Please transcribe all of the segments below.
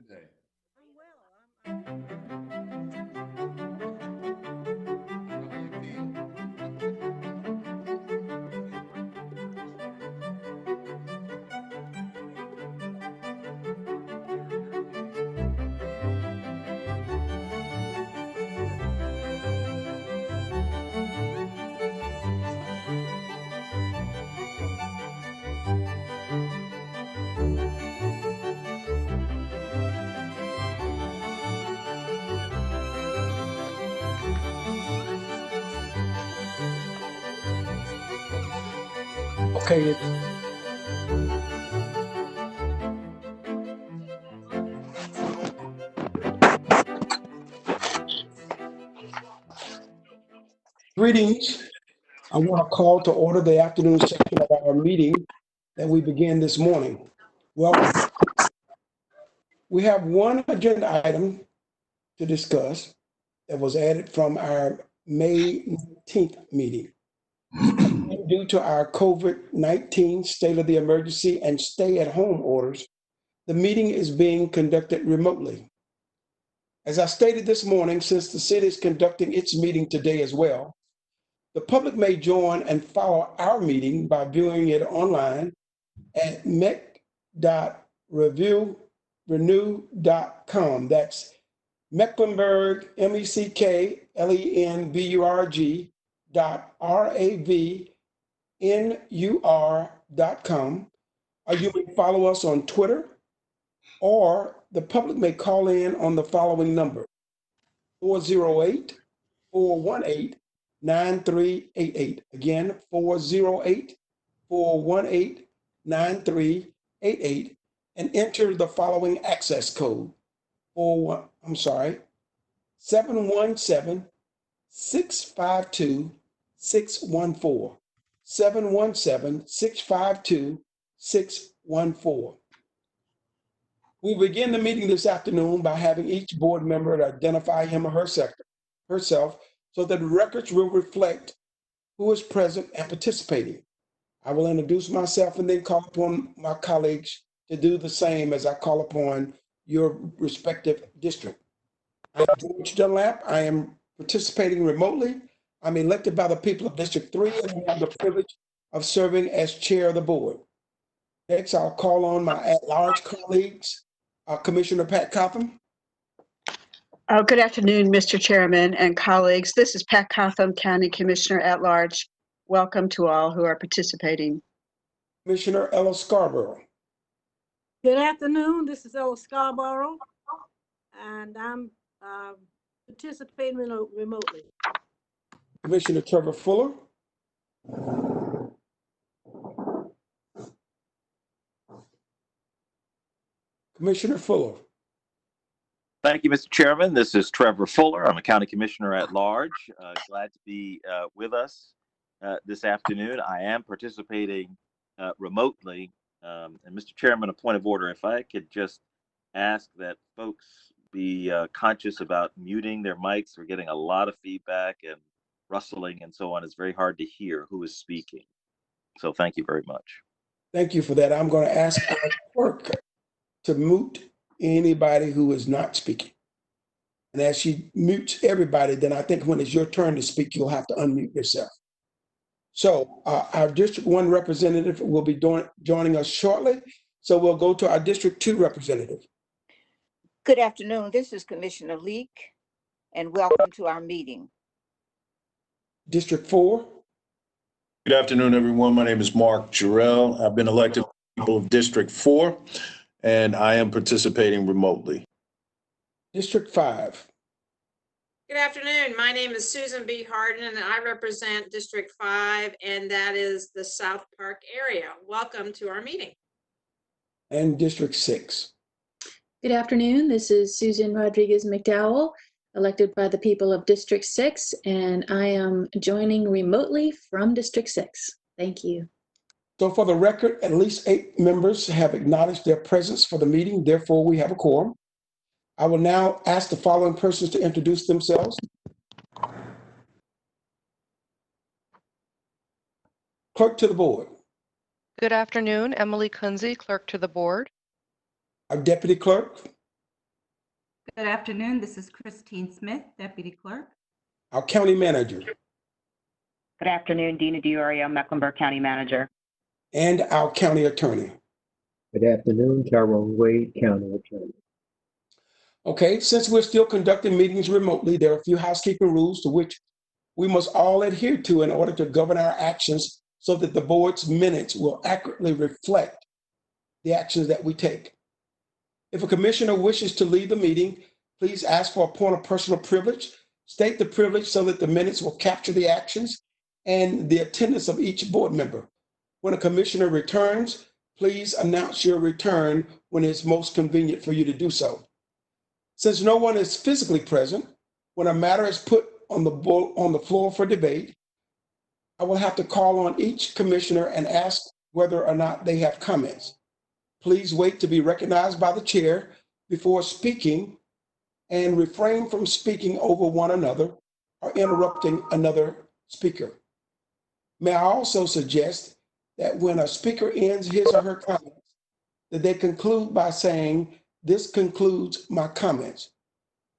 today? I'm well. How do you feel? Okay, greetings. I want to call to order the afternoon session of our meeting that we began this morning. Welcome. We have one agenda item to discuss that was added from our May 19th meeting. Due to our COVID-19 state of the emergency and stay-at-home orders, the meeting is being conducted remotely. As I stated this morning, since the city is conducting its meeting today as well, the public may join and follow our meeting by viewing it online at mec.renew.com. That's Mecklenburg, Mecklenburg .ravnur.com. Or you may follow us on Twitter, or the public may call in on the following number: 408-418-9388. Again, 408-418-9388, and enter the following access code: 717-652-614. 717-652-614. We'll begin the meeting this afternoon by having each board member identify him or herself so that the records will reflect who is present and participating. I will introduce myself and then call upon my colleagues to do the same as I call upon your respective district. I'm George Dunlap. I am participating remotely. I'm elected by the people of District 3 and I have the privilege of serving as chair of the board. Next, I'll call on my at-large colleagues, Commissioner Pat Cotham. Good afternoon, Mr. Chairman and colleagues. This is Pat Cotham, County Commissioner at Large. Welcome to all who are participating. Commissioner Ella Scarborough. Good afternoon. This is Ella Scarborough, and I'm participating remotely. Commissioner Trevor Fuller. Commissioner Fuller. Thank you, Mr. Chairman. This is Trevor Fuller. I'm a county commissioner at large. Glad to be with us this afternoon. I am participating remotely. And Mr. Chairman, a point of order, if I could just ask that folks be conscious about muting their mics. We're getting a lot of feedback and rustling and so on. It's very hard to hear who is speaking. So thank you very much. Thank you for that. I'm going to ask our clerk to mute anybody who is not speaking. And as she mutes everybody, then I think when it's your turn to speak, you'll have to unmute yourself. So our District 1 representative will be joining us shortly. So we'll go to our District 2 representative. Good afternoon. This is Commissioner Leek, and welcome to our meeting. District 4. Good afternoon, everyone. My name is Mark Jarrell. I've been elected by the people of District 4, and I am participating remotely. District 5. Good afternoon. My name is Susan B. Harden, and I represent District 5, and that is the South Park area. Welcome to our meeting. And District 6. Good afternoon. This is Susan Rodriguez McDowell, elected by the people of District 6, and I am joining remotely from District 6. Thank you. So for the record, at least 8 members have acknowledged their presence for the meeting. Therefore, we have a quorum. I will now ask the following persons to introduce themselves. Clerk to the board. Good afternoon, Emily Kunze, clerk to the board. Our deputy clerk. Good afternoon. This is Christine Smith, Deputy Clerk. our county manager, Good afternoon, Dina DiOrio, Mecklenburg County Manager. and our county attorney. Good afternoon, Tyrone Wade, County Attorney. Okay, since we're still conducting meetings remotely, there are a few housekeeping rules to which we must all adhere to in order to govern our actions so that the board's minutes will accurately reflect the actions that we take. If a commissioner wishes to leave the meeting, please ask for a point of personal privilege. State the privilege so that the minutes will capture the actions and the attendance of each board member. When a commissioner returns, please announce your return when it's most convenient for you to do so. Since no one is physically present, when a matter is put on the floor for debate, I will have to call on each commissioner and ask whether or not they have comments. Please wait to be recognized by the chair before speaking and refrain from speaking over one another or interrupting another speaker. May I also suggest that when a speaker ends his or her comments, that they conclude by saying, "This concludes my comments."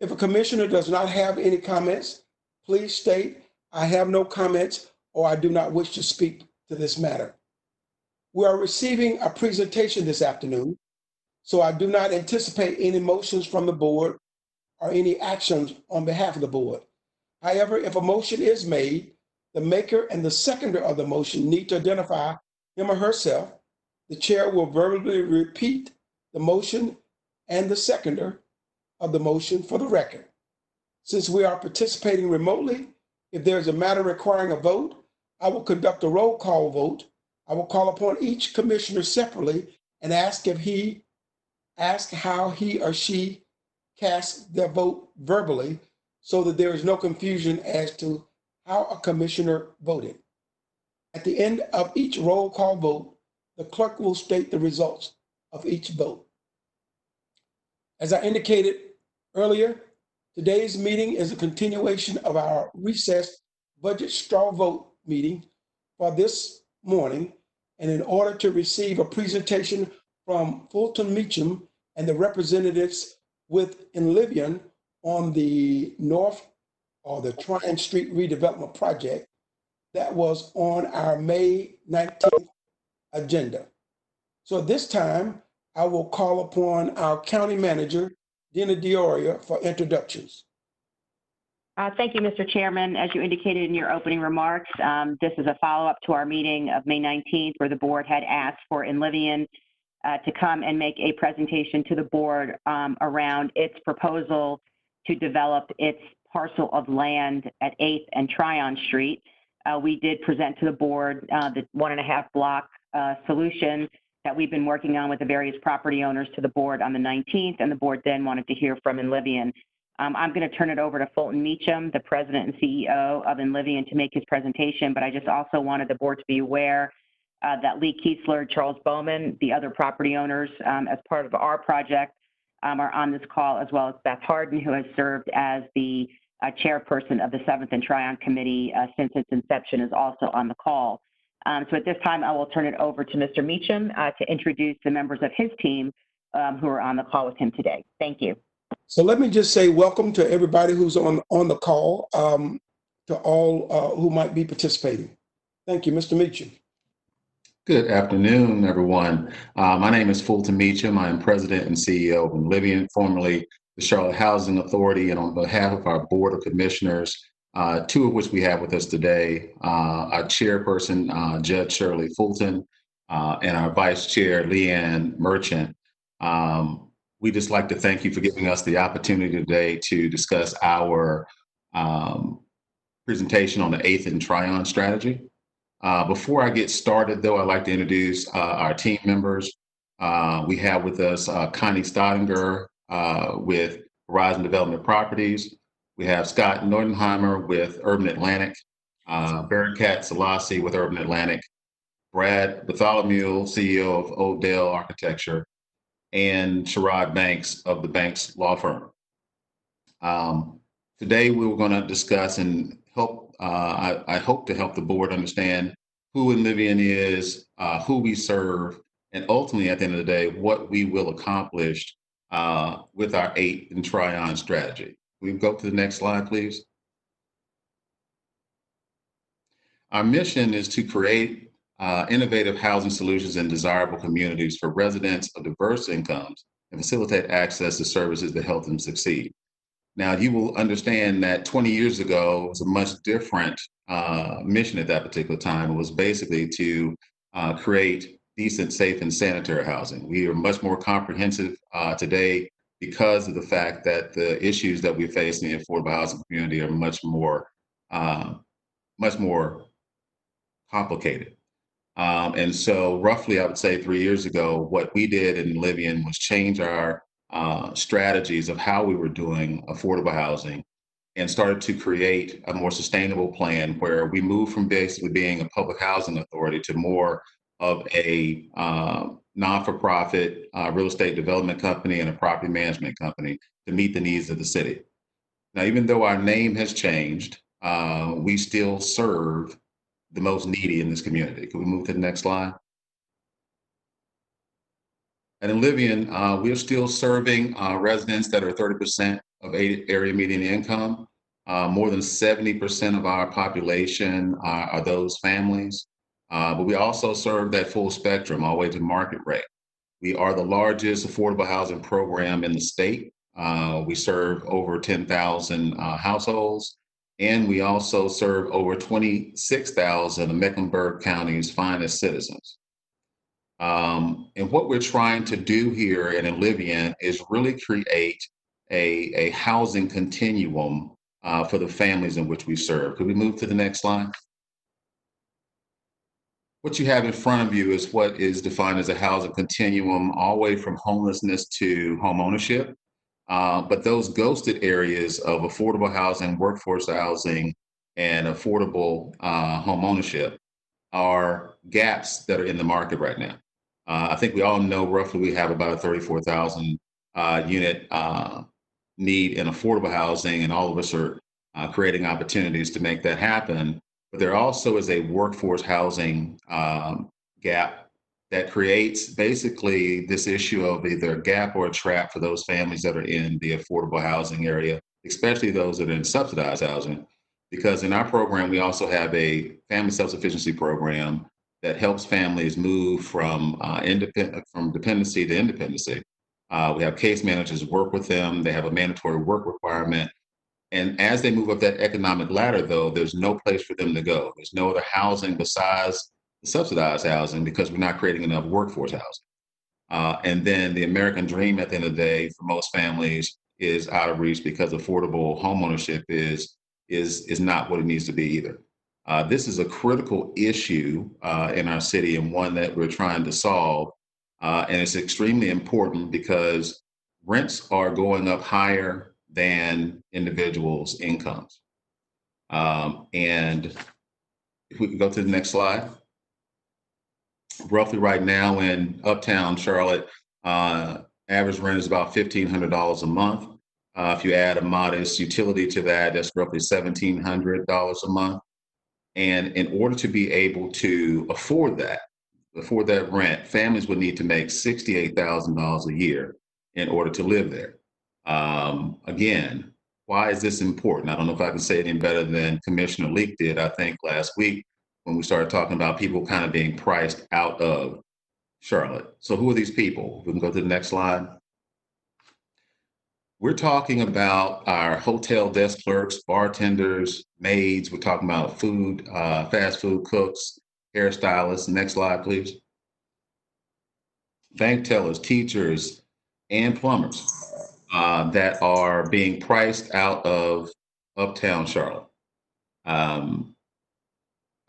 If a commissioner does not have any comments, please state, "I have no comments," or "I do not wish to speak to this matter." We are receiving a presentation this afternoon, so I do not anticipate any motions from the board or any actions on behalf of the board. However, if a motion is made, the maker and the seconder of the motion need to identify him or herself. The chair will verbally repeat the motion and the seconder of the motion for the record. Since we are participating remotely, if there is a matter requiring a vote, I will conduct a roll call vote. I will call upon each commissioner separately and ask how he or she casts their vote verbally so that there is no confusion as to how a commissioner voted. At the end of each roll call vote, the clerk will state the results of each vote. As I indicated earlier, today's meeting is a continuation of our recessed budget straw vote meeting for this morning. And in order to receive a presentation from Fulton Meacham and the representatives with Enlivian on the North or the Tryon Street redevelopment project that was on our May 19th agenda. So at this time, I will call upon our county manager, Dina DiOrio, for introductions. Thank you, Mr. Chairman. As you indicated in your opening remarks, this is a follow-up to our meeting of May 19th, where the board had asked for Enlivian to come and make a presentation to the board around its proposal to develop its parcel of land at 8th and Tryon Street. We did present to the board the 1.5 block solution that we've been working on with the various property owners to the board on the 19th, and the board then wanted to hear from Enlivian. I'm going to turn it over to Fulton Meacham, the president and CEO of Enlivian, to make his presentation, but I just also wanted the board to be aware that Lee Kiesler, Charles Bowman, the other property owners as part of our project are on this call, as well as Beth Harden, who has served as the chairperson of the 7th and Tryon Committee since its inception, is also on the call. So at this time, I will turn it over to Mr. Meacham to introduce the members of his team who are on the call with him today. Thank you. So let me just say welcome to everybody who's on the call, to all who might be participating. Thank you, Mr. Meacham. Good afternoon, everyone. My name is Fulton Meacham. I am president and CEO of Enlivian, formerly the Charlotte Housing Authority, and on behalf of our board of commissioners, two of which we have with us today, our chairperson, Judge Shirley Fulton, and our vice chair, Leanne Merchant. We just like to thank you for giving us the opportunity today to discuss our presentation on the 8th and Tryon strategy. Before I get started, though, I'd like to introduce our team members. We have with us Connie Staudinger with Horizon Development Properties. We have Scott Nordenheimer with Urban Atlantic, Bearcat Selassie with Urban Atlantic, Brad Bartholomew, CEO of Odell Architecture, and Sherrod Banks of the Banks Law Firm. Today, we were going to discuss and help, I hope to help the board understand who Enlivian is, who we serve, and ultimately, at the end of the day, what we will accomplish with our 8 and Tryon strategy. We go to the next slide, please. Our mission is to create innovative housing solutions in desirable communities for residents of diverse incomes and facilitate access to services that help them succeed. Now, you will understand that 20 years ago was a much different mission at that particular time. It was basically to create decent, safe, and sanitary housing. We are much more comprehensive today because of the fact that the issues that we face in the affordable housing community are much more complicated. And so roughly, I would say 3 years ago, what we did in Livian was change our strategies of how we were doing affordable housing and started to create a more sustainable plan where we moved from basically being a public housing authority to more of a non-for-profit real estate development company and a property management company to meet the needs of the city. Now, even though our name has changed, we still serve the most needy in this community. Can we move to the next slide? And in Livian, we're still serving residents that are 30% of area median income. More than 70% of our population are those families. But we also serve that full spectrum all the way to market rate. We are the largest affordable housing program in the state. We serve over 10,000 households. And we also serve over 26,000 of Mecklenburg County's finest citizens. And what we're trying to do here in Livian is really create a housing continuum for the families in which we serve. Could we move to the next slide? What you have in front of you is what is defined as a housing continuum all the way from homelessness to home ownership. But those ghosted areas of affordable housing, workforce housing, and affordable home ownership are gaps that are in the market right now. I think we all know roughly we have about a 34,000 unit need in affordable housing, and all of us are creating opportunities to make that happen. But there also is a workforce housing gap that creates basically this issue of either a gap or a trap for those families that are in the affordable housing area, especially those that are in subsidized housing. Because in our program, we also have a family self-sufficiency program that helps families move from dependency to independency. We have case managers work with them. They have a mandatory work requirement. And as they move up that economic ladder, though, there's no place for them to go. There's no other housing besides the subsidized housing because we're not creating enough workforce housing. And then the American dream at the end of the day for most families is out of reach because affordable homeownership is not what it needs to be either. This is a critical issue in our city and one that we're trying to solve. And it's extremely important because rents are going up higher than individuals' incomes. And if we can go to the next slide. Roughly right now in Uptown Charlotte, average rent is about $1,500 a month. If you add a modest utility to that, that's roughly $1,700 a month. And in order to be able to afford that rent, families would need to make $68,000 a year in order to live there. Again, why is this important? I don't know if I can say it any better than Commissioner Leek did, I think, last week when we started talking about people kind of being priced out of Charlotte. So who are these people? We can go to the next slide. We're talking about our hotel desk clerks, bartenders, maids. We're talking about food, fast food cooks, hairstylists. Next slide, please. Bank tellers, teachers, and plumbers that are being priced out of Uptown Charlotte.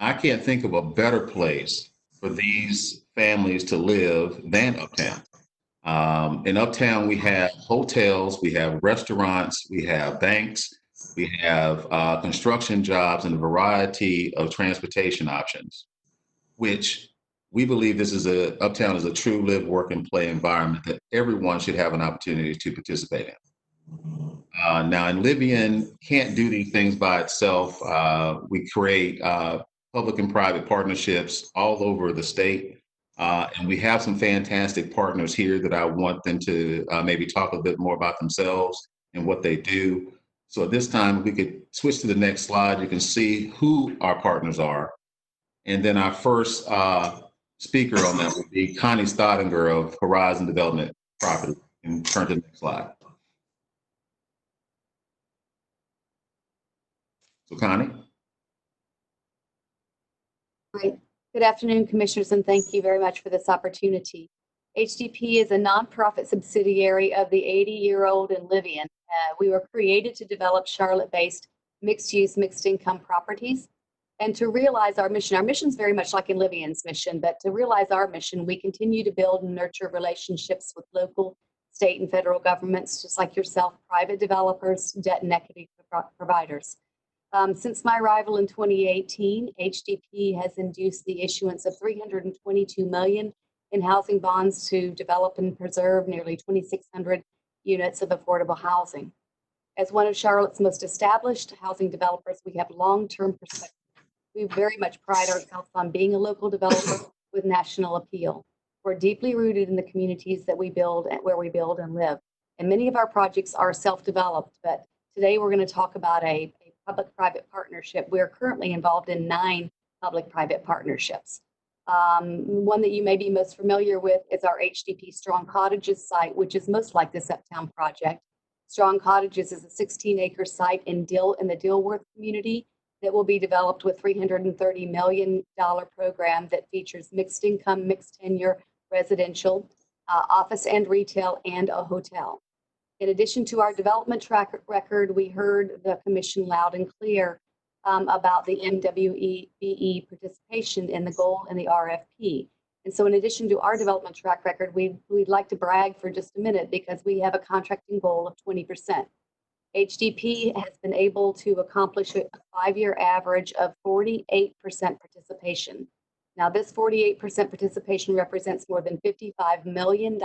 I can't think of a better place for these families to live than Uptown. In Uptown, we have hotels, we have restaurants, we have banks, we have construction jobs, and a variety of transportation options, which we believe Uptown is a true live, work, and play environment that everyone should have an opportunity to participate in. Now, in Livian can't do these things by itself. We create public and private partnerships all over the state. And we have some fantastic partners here that I want them to maybe talk a bit more about themselves and what they do. So at this time, if we could switch to the next slide, you can see who our partners are. And then our first speaker on that would be Connie Staudinger of Horizon Development Property. And turn to the next slide. So Connie. Right. Good afternoon, Commissioners, and thank you very much for this opportunity. HDP is a nonprofit subsidiary of the 80-year-old Enlivian. We were created to develop Charlotte-based mixed-use, mixed-income properties. And to realize our mission is very much like Enlivian's mission, but to realize our mission, we continue to build and nurture relationships with local, state, and federal governments, just like yourself, private developers, debt and equity providers. Since my arrival in 2018, HDP has induced the issuance of $322 million in housing bonds to develop and preserve nearly 2,600 units of affordable housing. As one of Charlotte's most established housing developers, we have long-term perspective. We very much pride ourselves on being a local developer with national appeal. We're deeply rooted in the communities that we build and where we build and live. And many of our projects are self-developed, but today we're going to talk about a public-private partnership. We're currently involved in 9 public-private partnerships. One that you may be most familiar with is our HDP Strong Cottages site, which is most like this Uptown project. Strong Cottages is a 16-acre site in the Dilworth community that will be developed with $330 million program that features mixed income, mixed tenure, residential, office and retail, and a hotel. In addition to our development track record, we heard the Commission loud and clear about the MWBE participation in the goal in the RFP. And so in addition to our development track record, we'd like to brag for just a minute because we have a contracting goal of 20%. HDP has been able to accomplish a 5-year average of 48% participation. Now, this 48% participation represents more than $55 million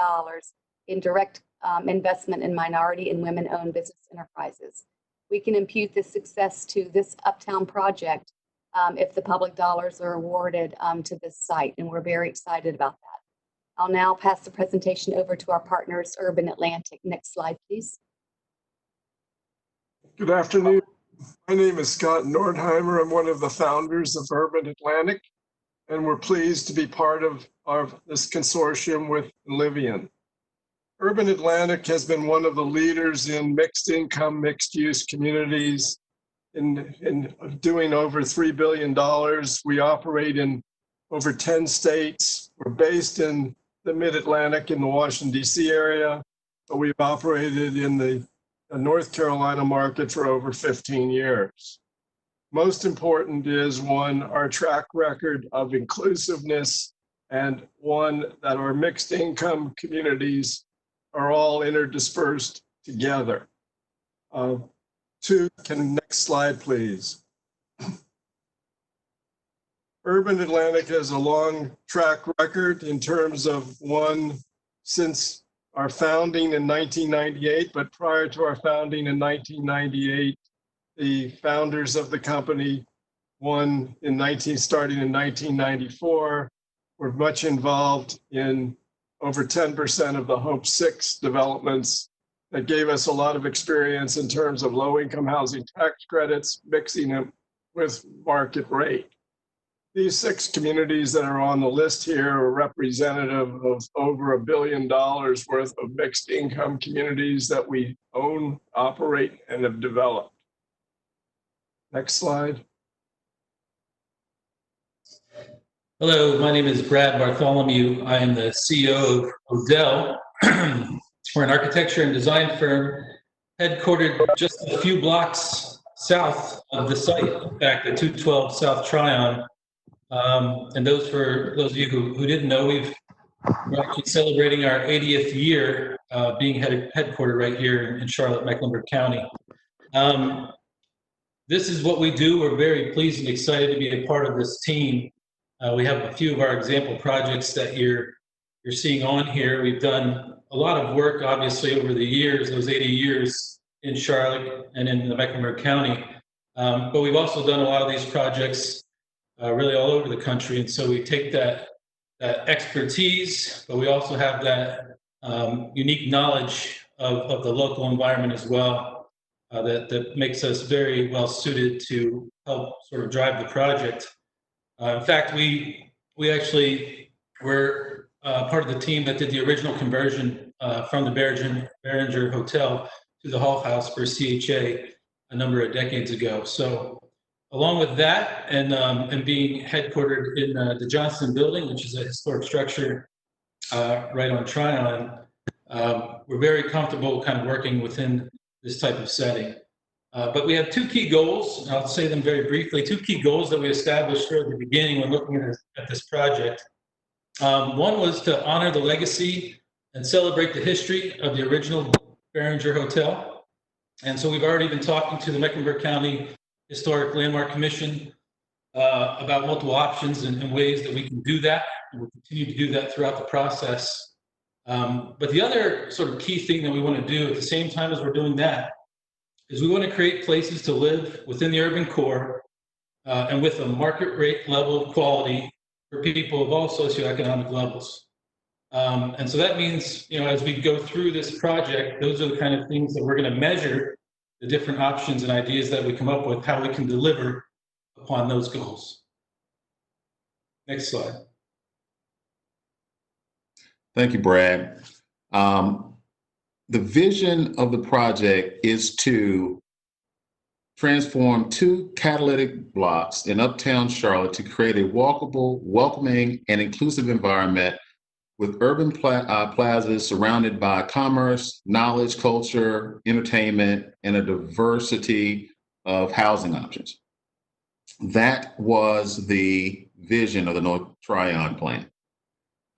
in direct investment in minority and women-owned business enterprises. We can impute this success to this Uptown project if the public dollars are awarded to this site, and we're very excited about that. I'll now pass the presentation over to our partners, Urban Atlantic. Next slide, please. Good afternoon. My name is Scott Nordheimer. I'm one of the founders of Urban Atlantic, and we're pleased to be part of this consortium with Enlivian. Urban Atlantic has been one of the leaders in mixed income, mixed use communities in doing over $3 billion. We operate in over 10 states. We're based in the Mid-Atlantic in the Washington, D.C. area, but we've operated in the North Carolina market for over 15 years. Most important is, one, our track record of inclusiveness, and one, that our mixed income communities are all interdispersed together. Next slide, please. Urban Atlantic has a long track record in terms of, one, since our founding in 1998, but prior to our founding in 1998, the founders of the company, starting in 1994, were much involved in over 10% of the Hope 6 developments that gave us a lot of experience in terms of low-income housing tax credits, mixing them with market rate. These 6 communities that are on the list here are representative of over $1 billion worth of mixed income communities that we own, operate, and have developed. Next slide. Hello, my name is Brad Bartholomew. I am the CEO of Odell. We're an architecture and design firm headquartered just a few blocks south of the site, in fact, at 212 South Tryon. And for those of you who didn't know, we're actually celebrating our 80th year being headquartered right here in Charlotte, Mecklenburg County. This is what we do. We're very pleased and excited to be a part of this team. We have a few of our example projects that you're seeing on here. We've done a lot of work, obviously, over the years, those 80 years in Charlotte and in the Mecklenburg County. But we've also done a lot of these projects really all over the country. And so we take that that expertise, but we also have that unique knowledge of the local environment as well, that makes us very well suited to help sort of drive the project. In fact, we actually were part of the team that did the original conversion from the Behringer Hotel to the Hall House for CHA a number of decades ago. So along with that, and being headquartered in the Johnston Building, which is a historic structure right on Tryon, we're very comfortable kind of working within this type of setting. But we have two key goals, and I'll say them very briefly, two key goals that we established at the beginning when looking at this project. One was to honor the legacy and celebrate the history of the original Behringer Hotel. And so we've already been talking to the Mecklenburg County Historic Landmark Commission about multiple options and ways that we can do that. And we'll continue to do that throughout the process. But the other sort of key thing that we want to do at the same time as we're doing that is we want to create places to live within the urban core and with a market rate level of quality for people of all socioeconomic levels. And so that means, you know, as we go through this project, those are the kind of things that we're going to measure, the different options and ideas that we come up with, how we can deliver upon those goals. Next slide. Thank you, Brad. The vision of the project is to transform 2 catalytic blocks in Uptown Charlotte to create a walkable, welcoming, and inclusive environment with urban plazas surrounded by commerce, knowledge, culture, entertainment, and a diversity of housing options. That was the vision of the North Tryon plan.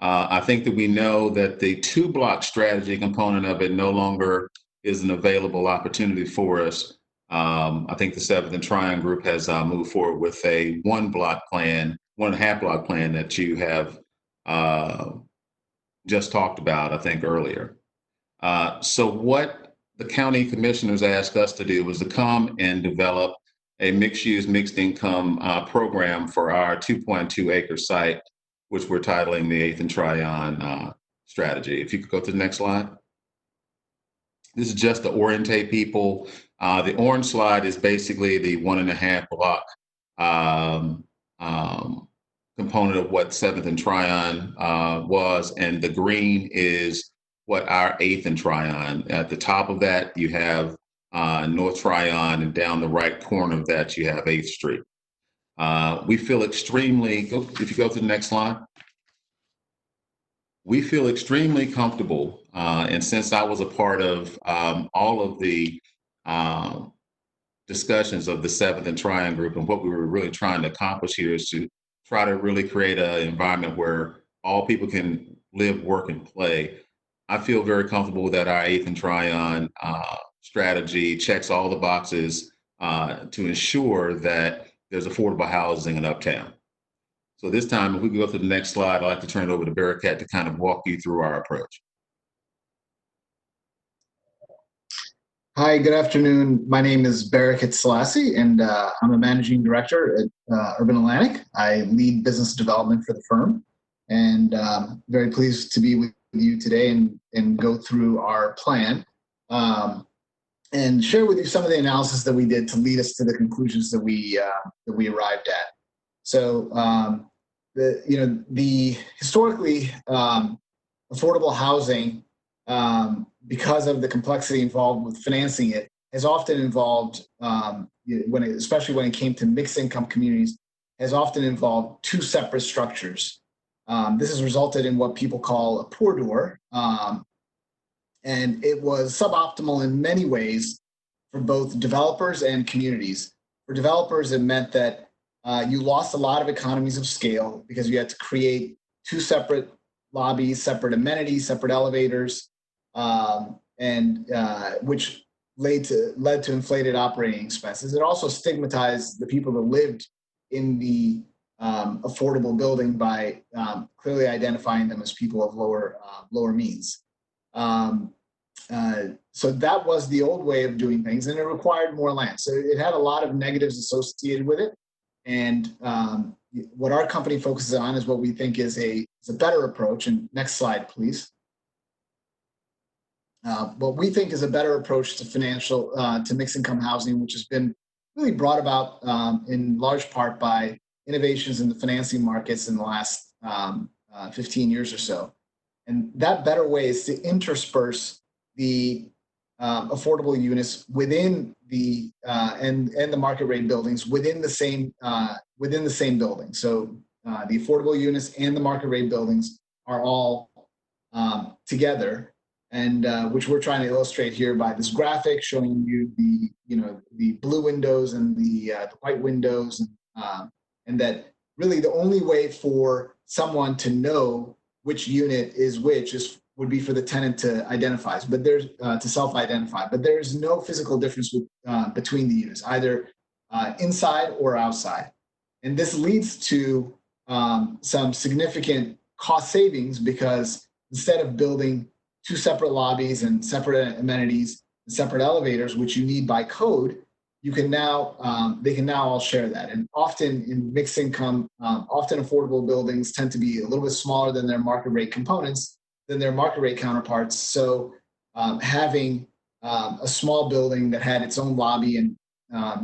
I think that we know that the 2-block strategy component of it no longer is an available opportunity for us. I think the 7th and Tryon group has moved forward with a 1-block plan, 1.5-block plan that you have just talked about, I think, earlier. So what the county commissioners asked us to do was to come and develop a mixed-use, mixed-income program for our 2.2-acre site, which we're titling the 8th and Tryon strategy. If you could go to the next slide. This is just to orientate people. The orange slide is basically the 1.5-block component of what 7th and Tryon was, and the green is what our 8th and Tryon. At the top of that, you have North Tryon, and down the right corner of that, you have 8th Street. We feel extremely, if you go to the next slide, we feel extremely comfortable, and since I was a part of all of the discussions of the 7th and Tryon group, and what we were really trying to accomplish here is to try to really create an environment where all people can live, work, and play. I feel very comfortable that our 8th and Tryon strategy checks all the boxes to ensure that there's affordable housing in Uptown. So this time, if we can go to the next slide, I'd like to turn it over to Barakat to kind of walk you through our approach. Hi, good afternoon. My name is Barakat Selassie, and I'm a managing director at Urban Atlantic. I lead business development for the firm, and very pleased to be with you today and go through our plan and share with you some of the analysis that we did to lead us to the conclusions that we arrived at. So, historically affordable housing, because of the complexity involved with financing it, has often involved, especially when it came to mixed income communities, has often involved 2 separate structures. This has resulted in what people call a poor door, and it was suboptimal in many ways for both developers and communities. For developers, it meant that you lost a lot of economies of scale because you had to create 2 separate lobbies, separate amenities, separate elevators, which led to inflated operating expenses. It also stigmatized the people that lived in the affordable building by clearly identifying them as people of lower means. So that was the old way of doing things, and it required more land. So it had a lot of negatives associated with it. And what our company focuses on is what we think is a better approach. And next slide, please. What we think is a better approach to mixed income housing, which has been really brought about in large part by innovations in the financing markets in the last 15 years or so. And that better way is to intersperse the affordable units within the and the market rate buildings within the same building. So the affordable units and the market rate buildings are all together, and which we're trying to illustrate here by this graphic showing you the blue windows and the white windows, and that really the only way for someone to know which unit is which would be for the tenant to identify, but there's to self-identify. But there's no physical difference between the units, either inside or outside. And this leads to some significant cost savings, because instead of building two separate lobbies and separate amenities and separate elevators, which you need by code, you can now they can now all share that. And often in mixed income, often affordable buildings tend to be a little bit smaller than their market rate components, than their market rate counterparts. So having a small building that had its own lobby and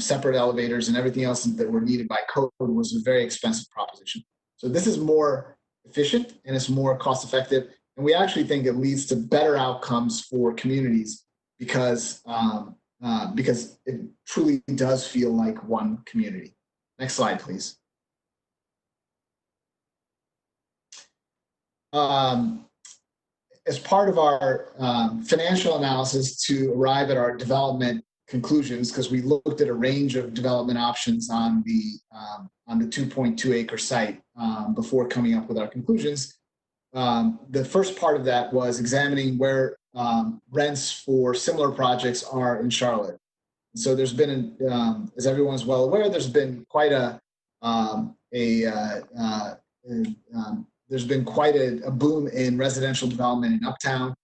separate elevators and everything else that were needed by code was a very expensive proposition. So this is more efficient and it's more cost effective. And we actually think it leads to better outcomes for communities because it truly does feel like one community. Next slide, please. As part of our financial analysis to arrive at our development conclusions, because we looked at a range of development options on the 2.2 acre site before coming up with our conclusions. The first part of that was examining where rents for similar projects are in Charlotte. So there's been, as everyone's well aware, there's been quite a boom in residential development in Uptown.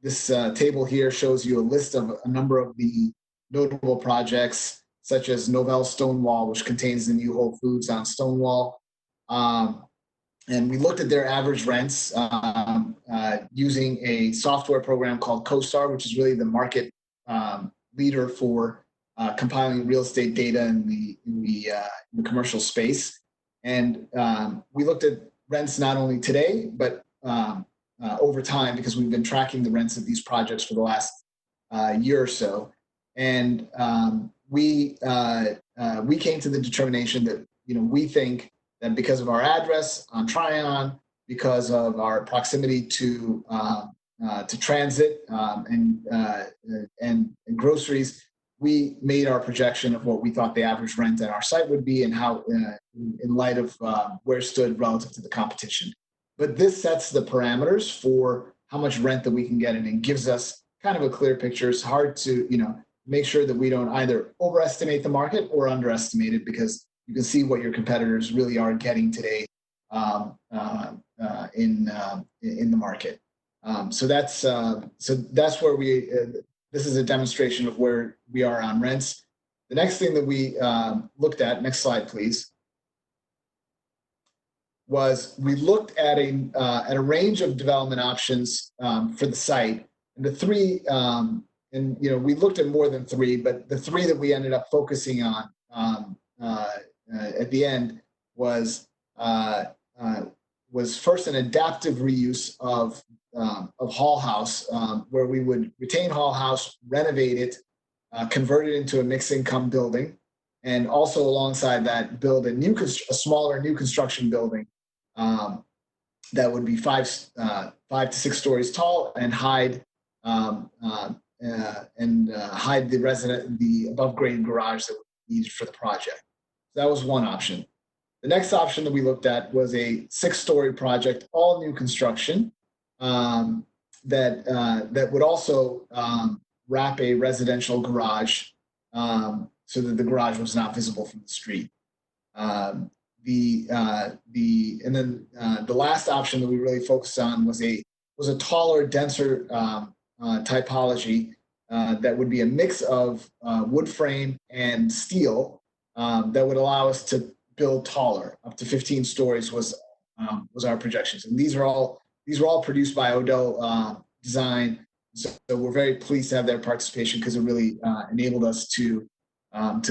This table here shows you a list of a number of the notable projects, such as Novell Stonewall, which contains the new Whole Foods on Stonewall. And we looked at their average rents using a software program called CoStar, which is really the market leader for compiling real estate data in the commercial space. And we looked at rents not only today, but over time, because we've been tracking the rents of these projects for the last year or so. And we came to the determination that we think that because of our address on Tryon, because of our proximity to transit and groceries, we made our projection of what we thought the average rent at our site would be, and how, in light of where it stood relative to the competition. But this sets the parameters for how much rent that we can get, and it gives us kind of a clear picture. It's hard to make sure that we don't either overestimate the market or underestimate it, because you can see what your competitors really are getting today in the market. So that's where this is a demonstration of where we are on rents. The next thing that we looked at, next slide, please, was we looked at a range of development options for the site, and the three, we looked at more than three, but the three that we ended up focusing on at the end was first an adaptive reuse of Hall House, where we would retain Hall House, renovate it, convert it into a mixed income building, and also alongside that build a smaller new construction building that would be 5 to 6 stories tall and hide the above grade garage that we needed for the project. That was one option. The next option that we looked at was a 6-story project, all new construction, that would also wrap a residential garage so that the garage was not visible from the street. And then the last option that we really focused on was a taller, denser typology that would be a mix of wood frame and steel that would allow us to build taller, up to 15 stories was our projections. And these were all produced by Odell Design. So we're very pleased to have their participation because it really enabled us to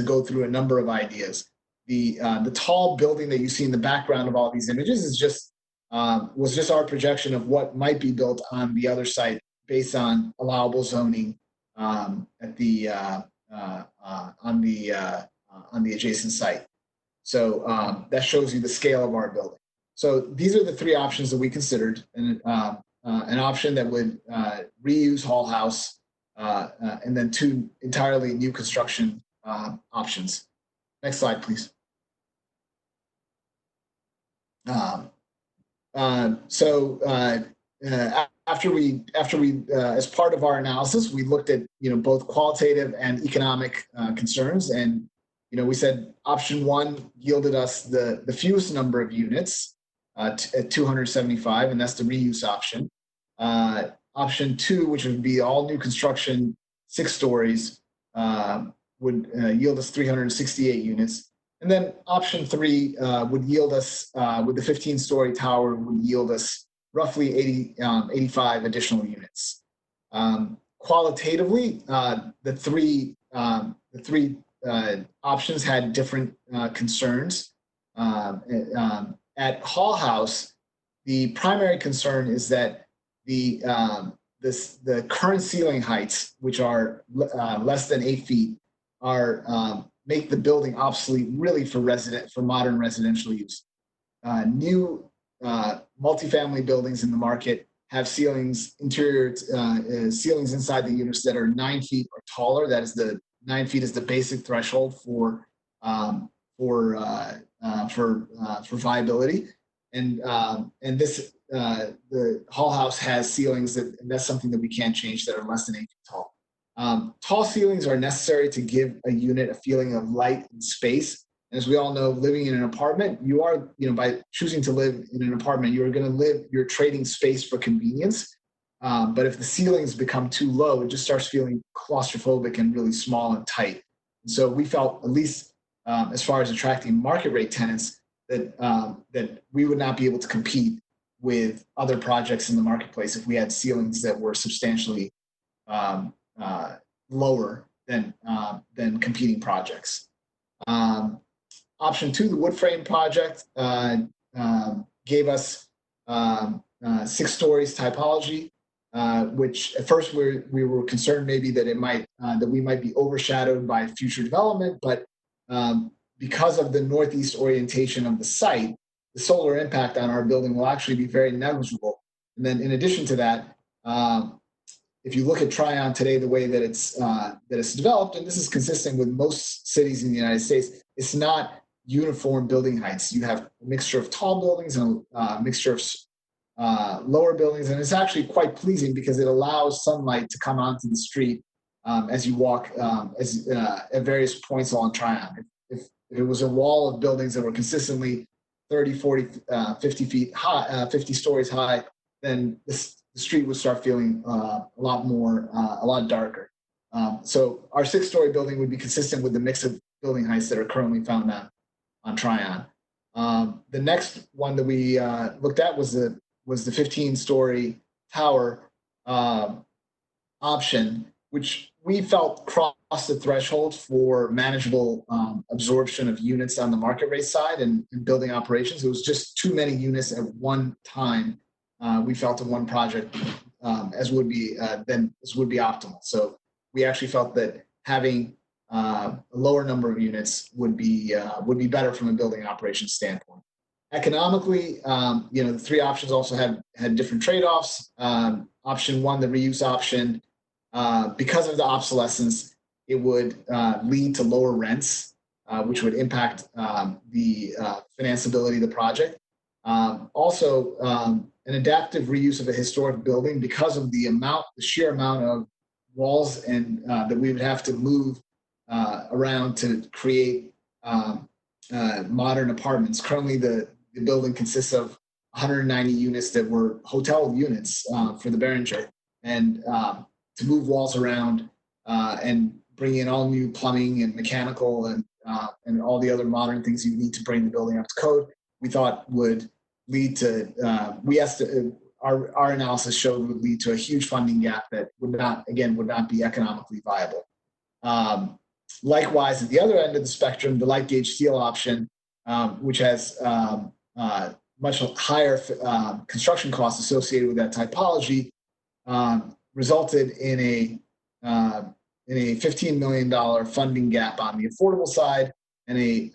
go through a number of ideas. The tall building that you see in the background of all these images is was just our projection of what might be built on the other site based on allowable zoning on the adjacent site. So that shows you the scale of our building. So these are the three options that we considered, and an option that would reuse Hall House, and then two entirely new construction options. Next slide, please. After we, as part of our analysis, we looked at both qualitative and economic concerns, and we said option one yielded us the fewest number of units at 275, and that's the reuse option. Option two, which would be all new construction, 6 stories, would yield us 368 units. And then option three would yield us, with the 15-story tower, would yield us roughly 85 additional units. Qualitatively, the three options had different concerns. At Hall House, the primary concern is that the current ceiling heights, which are less than 8 feet, make the building obsolete really for modern residential use. New multifamily buildings in the market have ceilings ceilings inside the units that are 9 feet or taller. That is 9 feet is the basic threshold for viability. And the Hall House has ceilings and that's something that we can't change, that are less than 8 feet tall. Tall ceilings are necessary to give a unit a feeling of light and space. And as we all know, living in an apartment, you are, by choosing to live in an apartment, you're trading space for convenience. But if the ceilings become too low, it just starts feeling claustrophobic and really small and tight. And so we felt, at least as far as attracting market rate tenants, that we would not be able to compete with other projects in the marketplace if we had ceilings that were substantially lower than competing projects. Option two, the wood frame project, gave us 6 stories typology, which at first we were concerned maybe that we might be overshadowed by future development, but because of the northeast orientation of the site, the solar impact on our building will actually be very negligible. And then in addition to that, if you look at Tryon today, the way that it's developed, and this is consistent with most cities in the United States, it's not uniform building heights. You have a mixture of tall buildings and a mixture of lower buildings, and it's actually quite pleasing because it allows sunlight to come onto the street as you walk at various points along Tryon. If it was a wall of buildings that were consistently 30, 40, 50 feet high, 50 stories high, then the street would start feeling a lot darker. So our 6-story building would be consistent with the mix of building heights that are currently found on Tryon. The next one that we looked at was the 15-story tower option, which we felt crossed the threshold for manageable absorption of units on the market rate side and building operations. It was just too many units at one time. We felt in one project as would be optimal. So we actually felt that having a lower number of units would be better from a building operations standpoint. Economically, the 3 options also had different trade-offs. Option one, the reuse option, because of the obsolescence, it would lead to lower rents, which would impact the financeability of the project. Also, an adaptive reuse of a historic building, because of the sheer amount of walls and that we would have to move around to create modern apartments. Currently, the building consists of 190 units that were hotel units for the Behringer, and to move walls around and bring in all new plumbing and mechanical and and all the other modern things you need to bring the building up to code, we thought would lead to, our analysis showed would lead to a huge funding gap that would not be economically viable. Likewise, at the other end of the spectrum, the light gauge steel option, which has much higher construction costs associated with that typology, resulted in a $15 million funding gap on the affordable side and a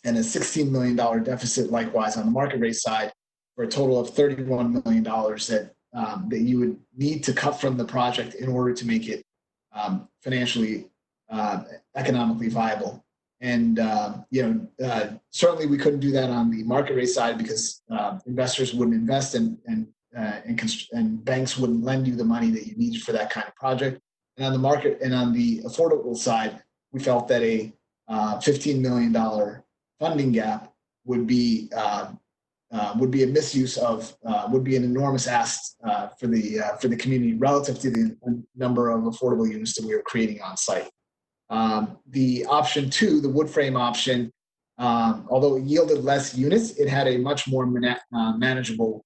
$16 million deficit likewise on the market rate side, for a total of $31 million that you would need to cut from the project in order to make it financially economically viable. And certainly we couldn't do that on the market rate side because investors wouldn't invest and banks wouldn't lend you the money that you needed for that kind of project. And on the market and on the affordable side, we felt that a $15 million funding gap would be a misuse of would be an enormous ask for the community relative to the number of affordable units that we were creating on site. The option 2, the wood frame option, although it yielded less units, it had a much more manageable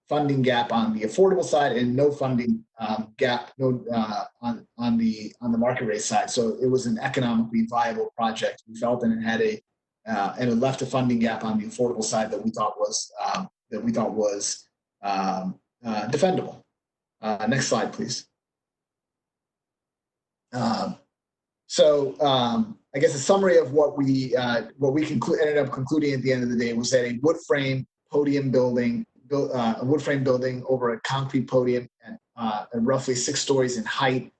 funding gap on the affordable side and no funding gap on the market rate side. So it was an economically viable project, we felt, and it had and it left a funding gap on the affordable side that we thought was defendable. Next slide, please. I guess a summary of what we ended up concluding at the end of the day was that a wood frame podium building, a wood frame building over a concrete podium and roughly 6 stories in height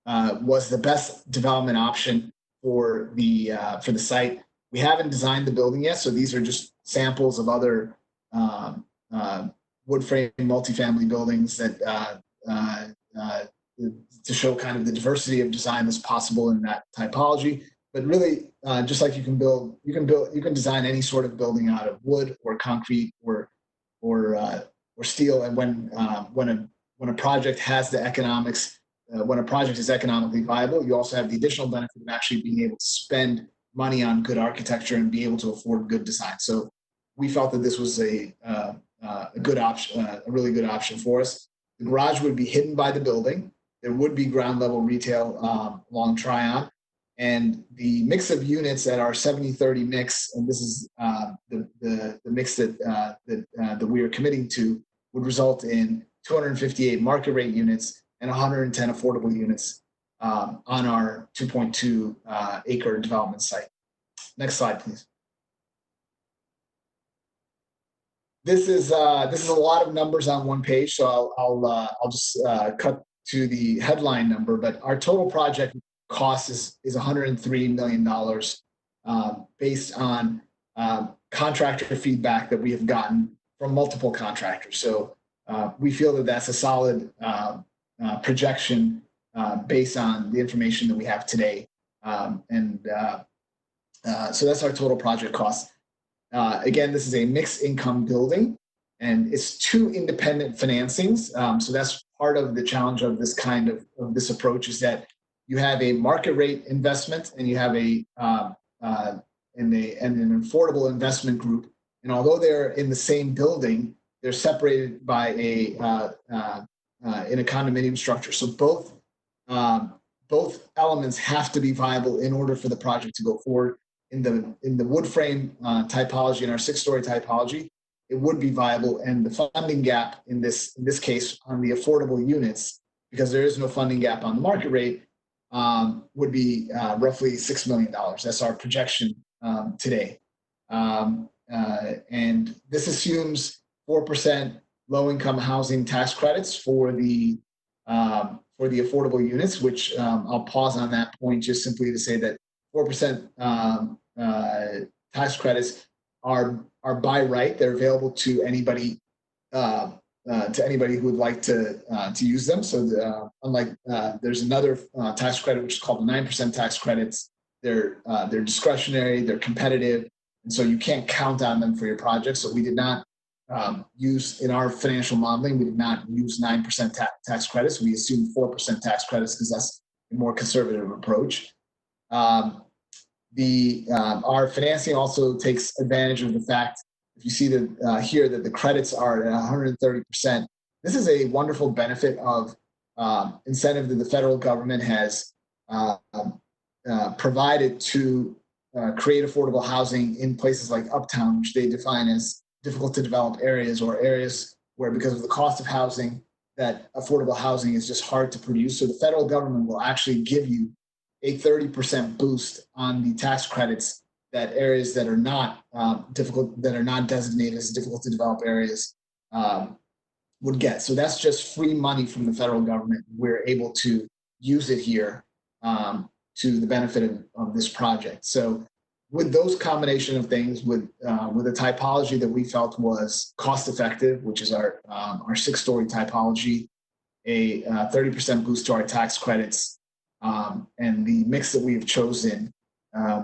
was the best development option for the site. We haven't designed the building yet, so these are just samples of other wood frame multifamily buildings that to show kind of the diversity of design that's possible in that typology. But really, just like you can design any sort of building out of wood or concrete or steel. And when a project has the economics, when a project is economically viable, you also have the additional benefit of actually being able to spend money on good architecture and be able to afford good design. So we felt that this was a good option, a really good option for us. The garage would be hidden by the building. There would be ground level retail along Tryon, and the mix of units at our 70-30 mix, and this is the mix that we are committing to, would result in 258 market rate units and 110 affordable units on our 2.2 acre development site. Next slide, please. This is a lot of numbers on one page, so I'll just cut to the headline number. But our total project cost is $103 million, based on contractor feedback that we have gotten from multiple contractors. So we feel that that's a solid projection based on the information that we have today. So that's our total project cost. Again, this is a mixed income building, and it's 2 independent financings. So that's part of the challenge of this this approach, is that you have a market rate investment and you have an affordable investment group. And although they're in the same building, they're separated by in a condominium structure. So both elements have to be viable in order for the project to go forward. In the wood frame typology, in our 6-story typology, it would be viable, and the funding gap in this case on the affordable units, because there is no funding gap on the market rate, would be roughly $6 million. That's our projection today, and this assumes 4% low-income housing tax credits for the affordable units, which I'll pause on that point just simply to say that 4% tax credits are by right. They're available to anybody who would like to use them. So unlike there's another tax credit which is called the 9% tax credits. They're discretionary, they're competitive, and so you can't count on them for your project. So we did not use, in our financial modeling, we did not use 9% tax credits. We assumed 4% tax credits because that's a more conservative approach. Our financing also takes advantage of the fact, if you see that here, that the credits are at 130%. This is a wonderful benefit of incentive that the federal government has provided to create affordable housing in places like Uptown, which they define as difficult to develop areas, or areas where, because of the cost of housing, that affordable housing is just hard to produce. So the federal government will actually give you a 30% boost on the tax credits that areas that are not that are not designated as difficult to develop areas would get. So that's just free money from the federal government. We're able to use it here to the benefit of this project. So with those combination of things, with a typology that we felt was cost effective, which is our 6-story typology, a 30% boost to our tax credits, and the mix that we have chosen,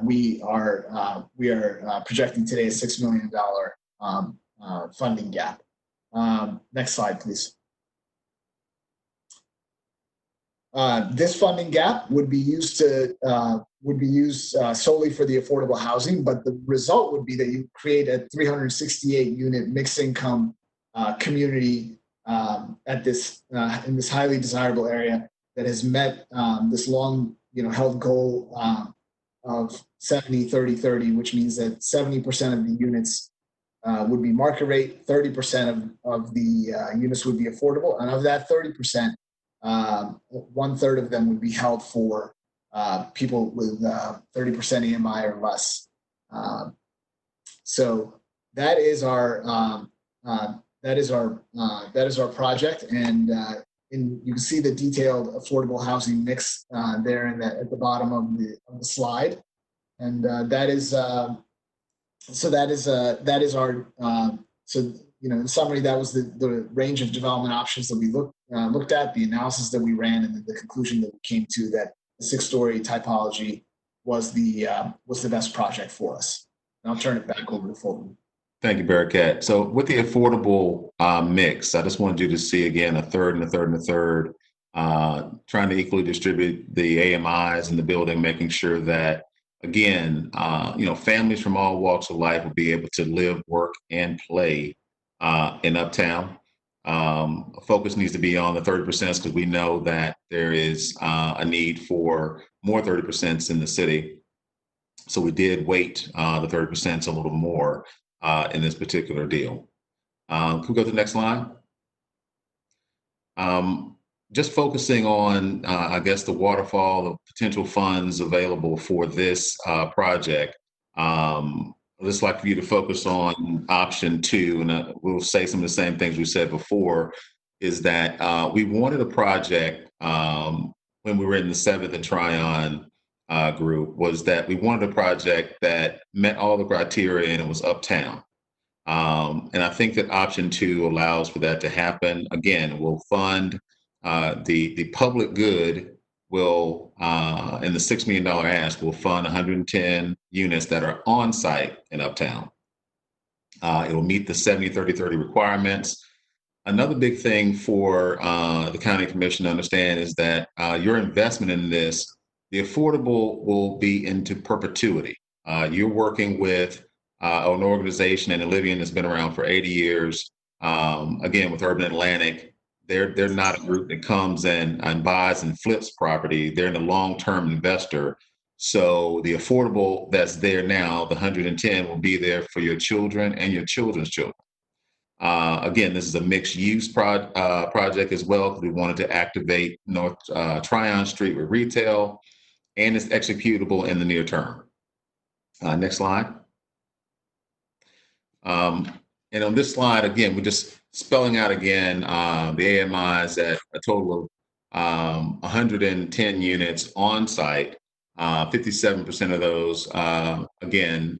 we are projecting today a $6 million funding gap. Next slide, please. This funding gap would be used solely for the affordable housing, but the result would be that you create a 368-unit mixed income community at this in this highly desirable area that has met this long held goal of 70-30-30, which means that 70% of the units would be market rate, 30% of the units would be affordable, and of that 30%, 1/3 of them would be held for people with 30% EMI or less. So that is our project, and you can see the detailed affordable housing mix there at the bottom of the slide, and that is our. So in summary, that was the range of development options that we looked at, the analysis that we ran, and the conclusion that we came to, that the 6-story typology was the best project for us. And I'll turn it back over to Fulton. Thank you, Bearcat. So with the affordable mix, I just wanted you to see again a third and a third and a third, trying to equally distribute the AMIs in the building, making sure that, again, families from all walks of life will be able to live, work, and play in Uptown. Focus needs to be on the 30% because we know that there is a need for more 30% in the city. So we did weight the 30% a little more in this particular deal. Can we go to the next slide? Just focusing on, I guess, the waterfall of potential funds available for this project. I'd just like for you to focus on option 2, and we'll say some of the same things we said before, is that we wanted a project when we were in the 7th and Tryon group, was that we wanted a project that met all the criteria and it was Uptown. And I think that option 2 allows for that to happen. Again, we'll fund the public good will, in the $6 million ask, will fund 110 units that are on site in Uptown. It will meet the 70-30-30 requirements. Another big thing for the County Commission to understand is that your investment in this, the affordable, will be into perpetuity. You're working with an organization in Olivia that's been around for 80 years. Again, with Urban Atlantic, they're not a group that comes in and buys and flips property. They're a long-term investor. So the affordable that's there now, the 110, will be there for your children and your children's children. Again, this is a mixed-use project as well, because we wanted to activate North Tryon Street with retail, and it's executable in the near term. Next slide. And on this slide, again, we're just spelling out again the AMIs at a total of 110 units on site. 57% of those, again,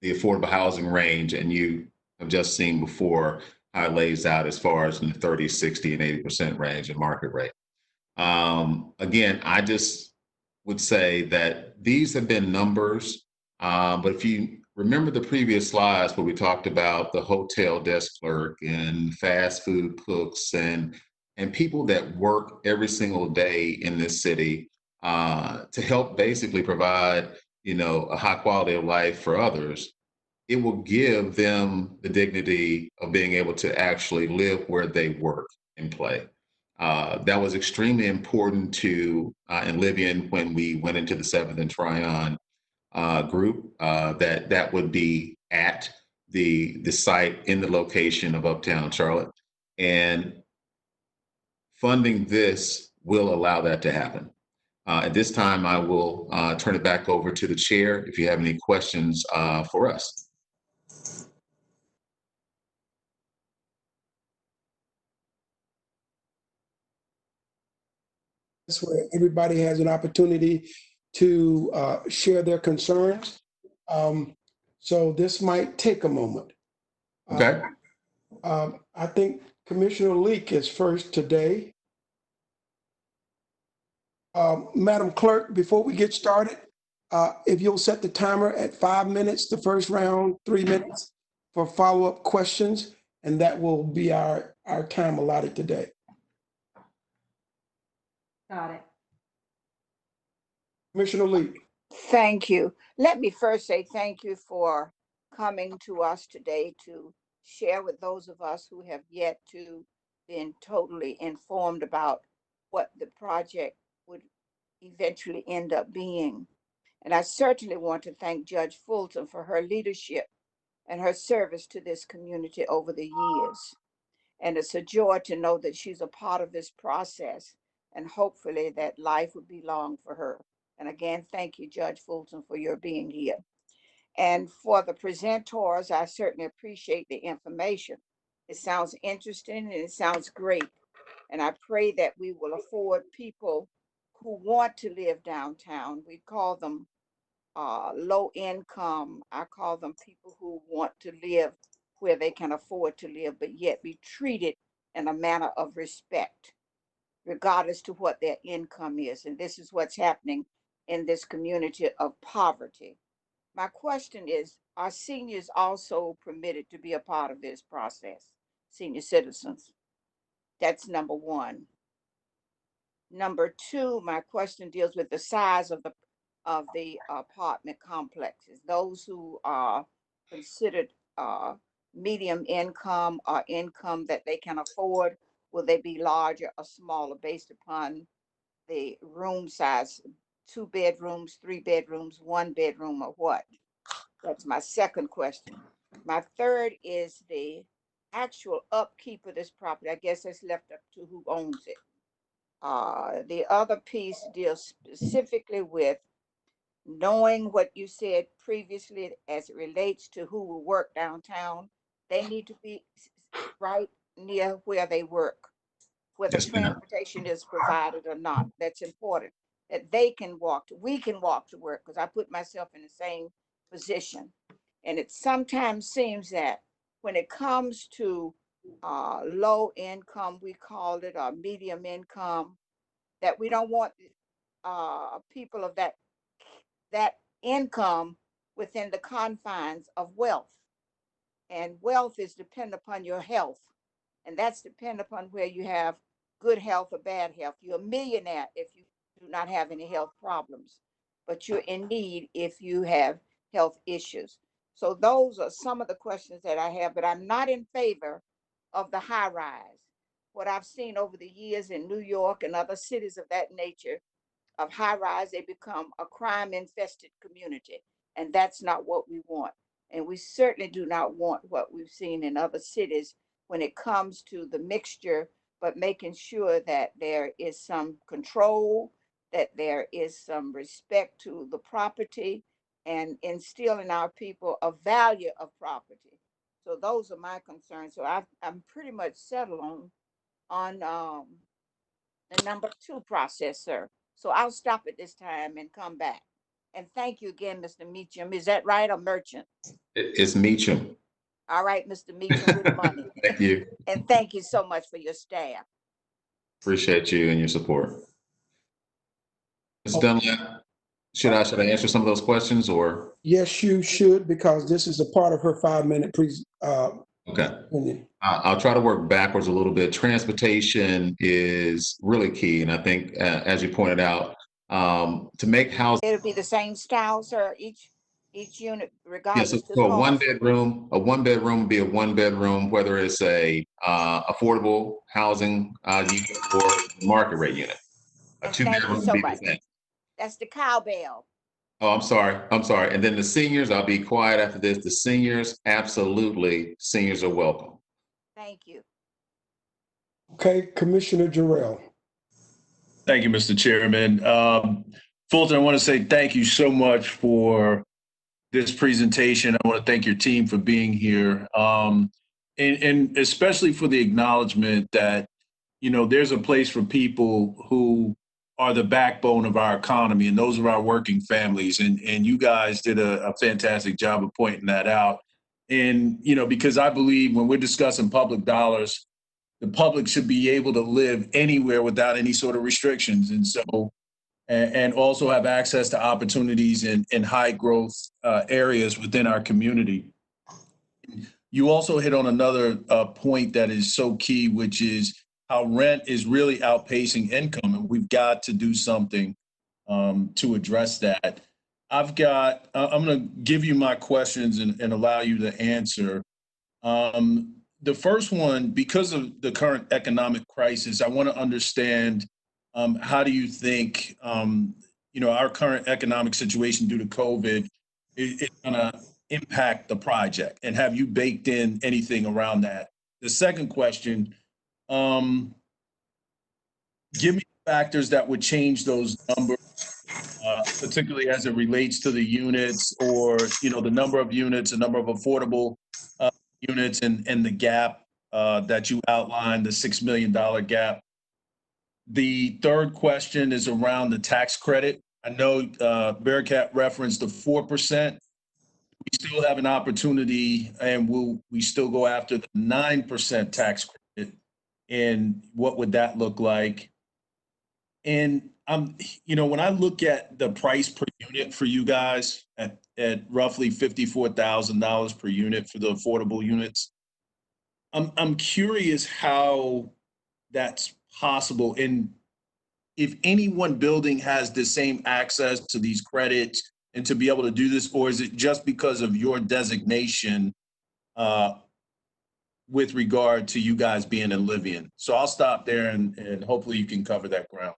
the affordable housing range, and you have just seen before how it lays out as far as in the 30, 60, and 80% range in market rate. Again, I just would say that these have been numbers, but if you remember the previous slides where we talked about the hotel desk clerk and fast food cooks and people that work every single day in this city, to help basically provide, a high quality of life for others, it will give them the dignity of being able to actually live where they work and play. That was extremely important to in Livian when we went into the 7th and Tryon group, that would be at the site in the location of Uptown Charlotte. And funding this will allow that to happen. At this time, I will turn it back over to the chair if you have any questions for us. That's where everybody has an opportunity to share their concerns. So this might take a moment. Okay. I think Commissioner Leek is first today. Madam Clerk, before we get started, if you'll set the timer at 5 minutes, the first round, 3 minutes for follow-up questions, and that will be our time allotted today. Got it. Commissioner Leek. Thank you. Let me first say thank you for coming to us today to share with those of us who have yet to been totally informed about what the project would eventually end up being. And I certainly want to thank Judge Fulton for her leadership and her service to this community over the years. And it's a joy to know that she's a part of this process, and hopefully that life would be long for her. And again, thank you, Judge Fulton, for your being here. And for the presenters, I certainly appreciate the information. It sounds interesting and it sounds great. And I pray that we will afford people who want to live downtown. We call them low income. I call them people who want to live where they can afford to live, but yet be treated in a manner of respect, regardless to what their income is. And this is what's happening in this community of poverty. My question is, are seniors also permitted to be a part of this process? Senior citizens. That's number one. Number two, my question deals with the size of the apartment complexes. Those who are considered medium income or income that they can afford, will they be larger or smaller based upon the room size? 2 bedrooms, 3 bedrooms, 1 bedroom, or what? That's my second question. My third is the actual upkeep of this property. I guess that's left up to who owns it. The other piece deals specifically with knowing what you said previously as it relates to who will work downtown. They need to be right near where they work, whether transportation is provided or not. That's important, that they can walk we can walk to work, because I put myself in the same position. And it sometimes seems that when it comes to low income, we call it, or medium income, that we don't want people of that income within the confines of wealth. And wealth is dependent upon your health. And that's dependent upon where you have good health or bad health. You're a millionaire if you do not have any health problems, but you're in need if you have health issues. So those are some of the questions that I have, but I'm not in favor of the high rise. What I've seen over the years in New York and other cities of that nature, of high rise, they become a crime infested community. And that's not what we want. And we certainly do not want what we've seen in other cities when it comes to the mixture, but making sure that there is some control, that there is some respect to the property, and instill in our people a value of property. So those are my concerns. So I'm pretty much settled on the number 2 process, sir. So I'll stop at this time and come back. And thank you again, Mr. Meacham. Is that right, or Merchant? It's Meacham. All right, Mr. Meacham with money. Thank you. And thank you so much for your staff. Appreciate you and your support. Ms. Dunlap, should I answer some of those questions, or? Yes, you should, because this is a part of her 5-minute Okay. I'll try to work backwards a little bit. Transportation is really key. And I think, as you pointed out, To make housing. It'll be the same style, sir, each unit Yes, regardless so of the a one cost? bedroom, would be a one bedroom, whether it's a affordable housing unit or market rate unit. A And two thank bedroom you would so be the much. same. That's the cowbell. Oh, I'm sorry. And then the seniors, I'll be quiet after this. The seniors, absolutely, seniors are welcome. Thank you. Okay, Commissioner Jarrell. Thank you, Mr. Chairman. Fulton, I want to say thank you so much for this presentation. I want to thank your team for being here, and especially for the acknowledgement that, you know, there's a place for people who are the backbone of our economy, and those are our working families. And you guys did a fantastic job of pointing that out. And, you know, because I believe when we're discussing public dollars, the public should be able to live anywhere without any sort of restrictions. And so, and also have access to opportunities in high growth areas within our community. You also hit on another point that is so key, which is how rent is really outpacing income, and we've got to do something to address that. I'm going to give you my questions and allow you to answer. The first one, because of the current economic crisis, I want to understand how do you think, you know, our current economic situation due to COVID is going to impact the project, and have you baked in anything around that? The second question, give me factors that would change those numbers, particularly as it relates to the units, or, you know, the number of units, the number of affordable units, and the gap that you outlined, the $6 million gap. The third question is around the tax credit. I know Bearcat referenced the 4%. We still have an opportunity, and we still go after the 9% tax credit. And what would that look like? And you know, when I look at the price per unit for you guys at roughly $54,000 per unit for the affordable units, I'm curious how that's possible, and if any one building has the same access to these credits and to be able to do this, or is it just because of your designation with regard to you guys being in Livian? So I'll stop there, and hopefully you can cover that ground.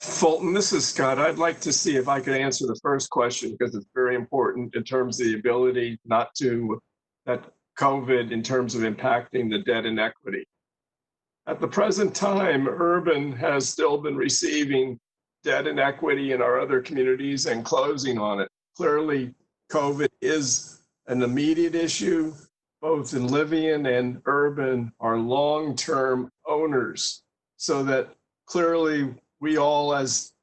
Fulton, this is Scott. I'd like to see if I could answer the first question, because it's very important in terms of the ability not to, that COVID in terms of impacting the debt and equity. At the present time, urban has still been receiving debt and equity in our other communities and closing on it. Clearly, COVID is an immediate issue. Both in Livian and urban are long-term owners, so that clearly we all as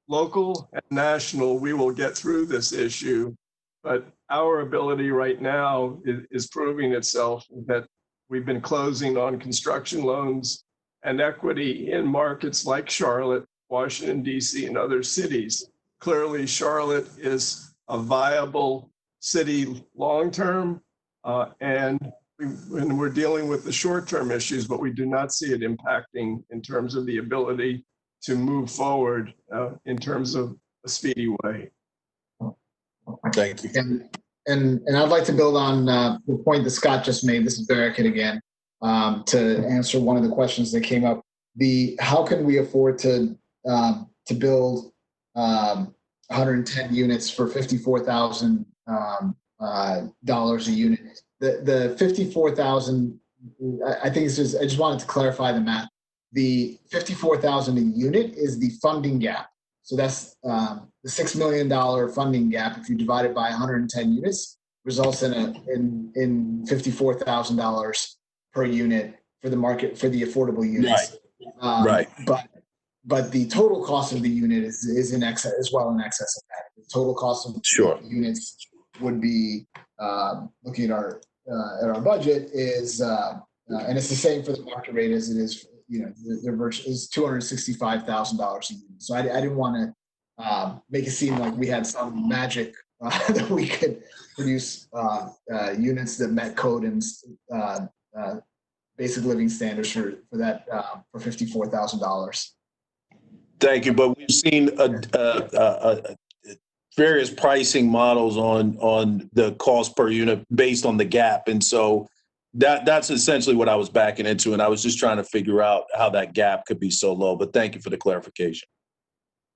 local and national, we will get through this issue. But our ability right now is proving itself that we've been closing on construction loans and equity in markets like Charlotte, Washington, D.C., and other cities. Clearly, Charlotte is a viable city long-term, and we're dealing with the short-term issues, but we do not see it impacting in terms of the ability to move forward in terms of a speedy way. Thank you. And I'd like to build on the point that Scott just made. This is Bearcat again, to answer one of the questions that came up. How can we afford to build 110 units for $54,000 a unit? The 54,000. I think it's just. I just wanted to clarify the math. The 54,000 a unit is the funding gap. So that's the $6 million funding gap. If you divide it by 110 units, results in $54,000 per unit for the market for the affordable units. Right. But the total cost of the unit is in excess, as well in excess of that. The total cost of the units would be looking at our budget is and it's the same for the market rate as it is. You know, their virtual is $265,000 a unit. So I didn't want to make it seem like we had some magic that we could produce units that met code and basic living standards for that for $54,000. Thank you. But we've seen various pricing models on the cost per unit based on the gap. And so that's essentially what I was backing into. And I was just trying to figure out how that gap could be so low. But thank you for the clarification.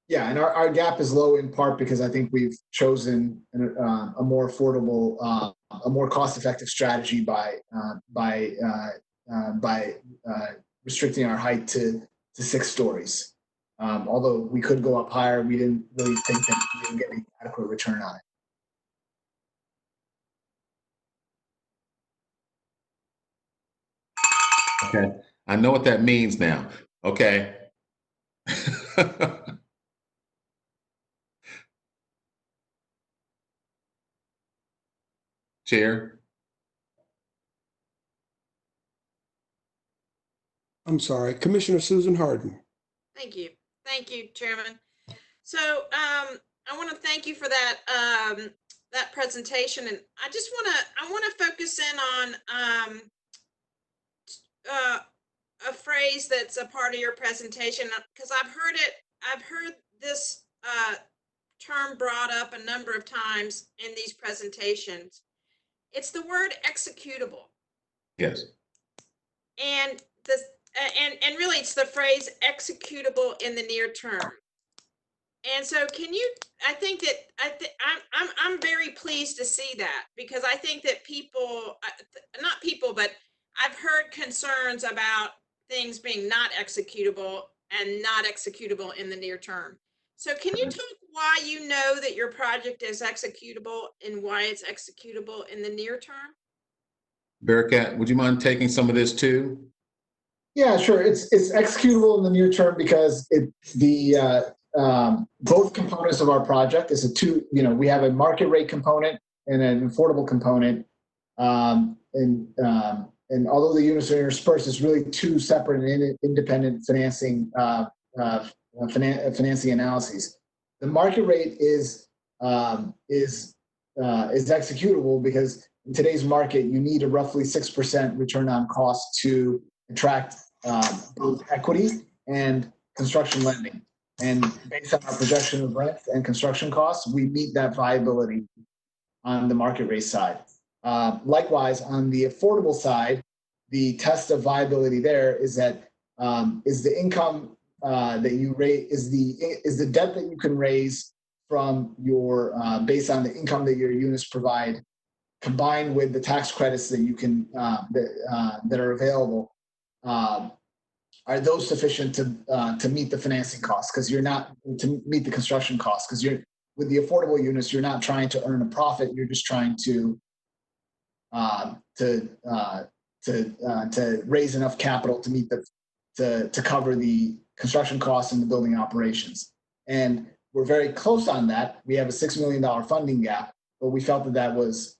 Yeah, and our gap is low in part because I think we've chosen a more affordable, a more cost-effective strategy by restricting our height to 6 stories. Although we could go up higher, we didn't really think that we would get an adequate return on it. Okay, I know what that means now. Okay. Chair. I'm sorry, Commissioner Susan Harden. Thank you. Thank you, Chairman. So I want to thank you for that that presentation, and I want to focus in on a phrase that's a part of your presentation, because I've heard this term brought up a number of times in these presentations. It's the word executable. Yes. And this and really it's the phrase executable in the near term. And so can you, I think that I'm very pleased to see that, because I think that people, not people, but I've heard concerns about things being not executable and not executable in the near term. So can you talk why you know that your project is executable and why it's executable in the near term? Bearcat, would you mind taking some of this too? Yeah, sure. It's executable in the near term because both components of our project is we have a market rate component and an affordable component. And although the units are interspersed, it's really 2 separate and independent financing analyses. The market rate is executable because in today's market, you need a roughly 6% return on cost to attract both equity and construction lending. And based on our projection of rent and construction costs, we meet that viability on the market rate side. Likewise, on the affordable side, the test of viability there is that is the income that you raise, is the debt that you can raise from your based on the income that your units provide, combined with the tax credits that you can that are available. Are those sufficient to meet the financing costs? Because you're not to meet the construction costs. Because you're with the affordable units, you're not trying to earn a profit. You're just trying to raise enough capital to meet to cover the construction costs and the building operations. And we're very close on that. We have a $6 million funding gap, but we felt that was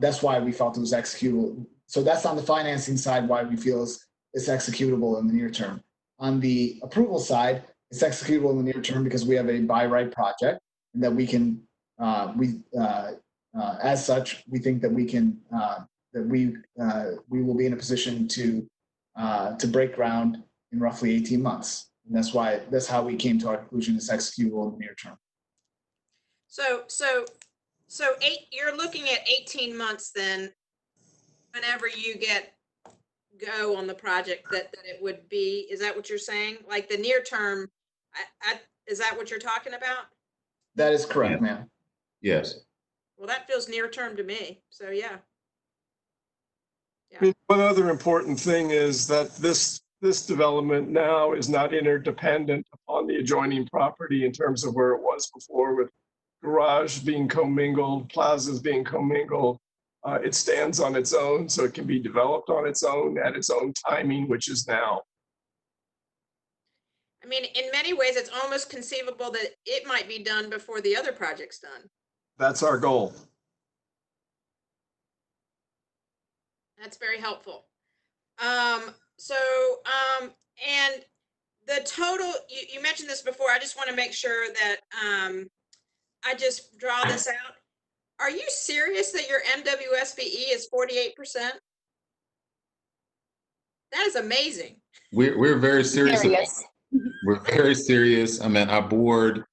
that's why we felt it was executable. So that's on the financing side why we feel it's executable in the near term. On the approval side, it's executable in the near term because we have a by right project, and that we can as such we think that we can that we will be in a position to break ground in roughly 18 months. And that's how we came to our conclusion it's executable in the near term. So you're looking at 18 months then, whenever you get go on the project that it would be. Is that what you're saying? Like the near term, is that what you're talking about? That is correct, ma'am. Yes. Well, that feels near term to me. So yeah. I mean, one other important thing is that this development now is not interdependent upon the adjoining property in terms of where it was before, with garage being commingled, plazas being commingled. It stands on its own, so it can be developed on its own at its own timing, which is now. I mean, in many ways, it's almost conceivable that it might be done before the other project's done. That's our goal. That's very helpful. And the total, you mentioned this before, I just want to make sure that I just draw this out. Are you serious that your MWSBE is 48%? That is amazing. We're very serious. We're very serious. I mean, our board,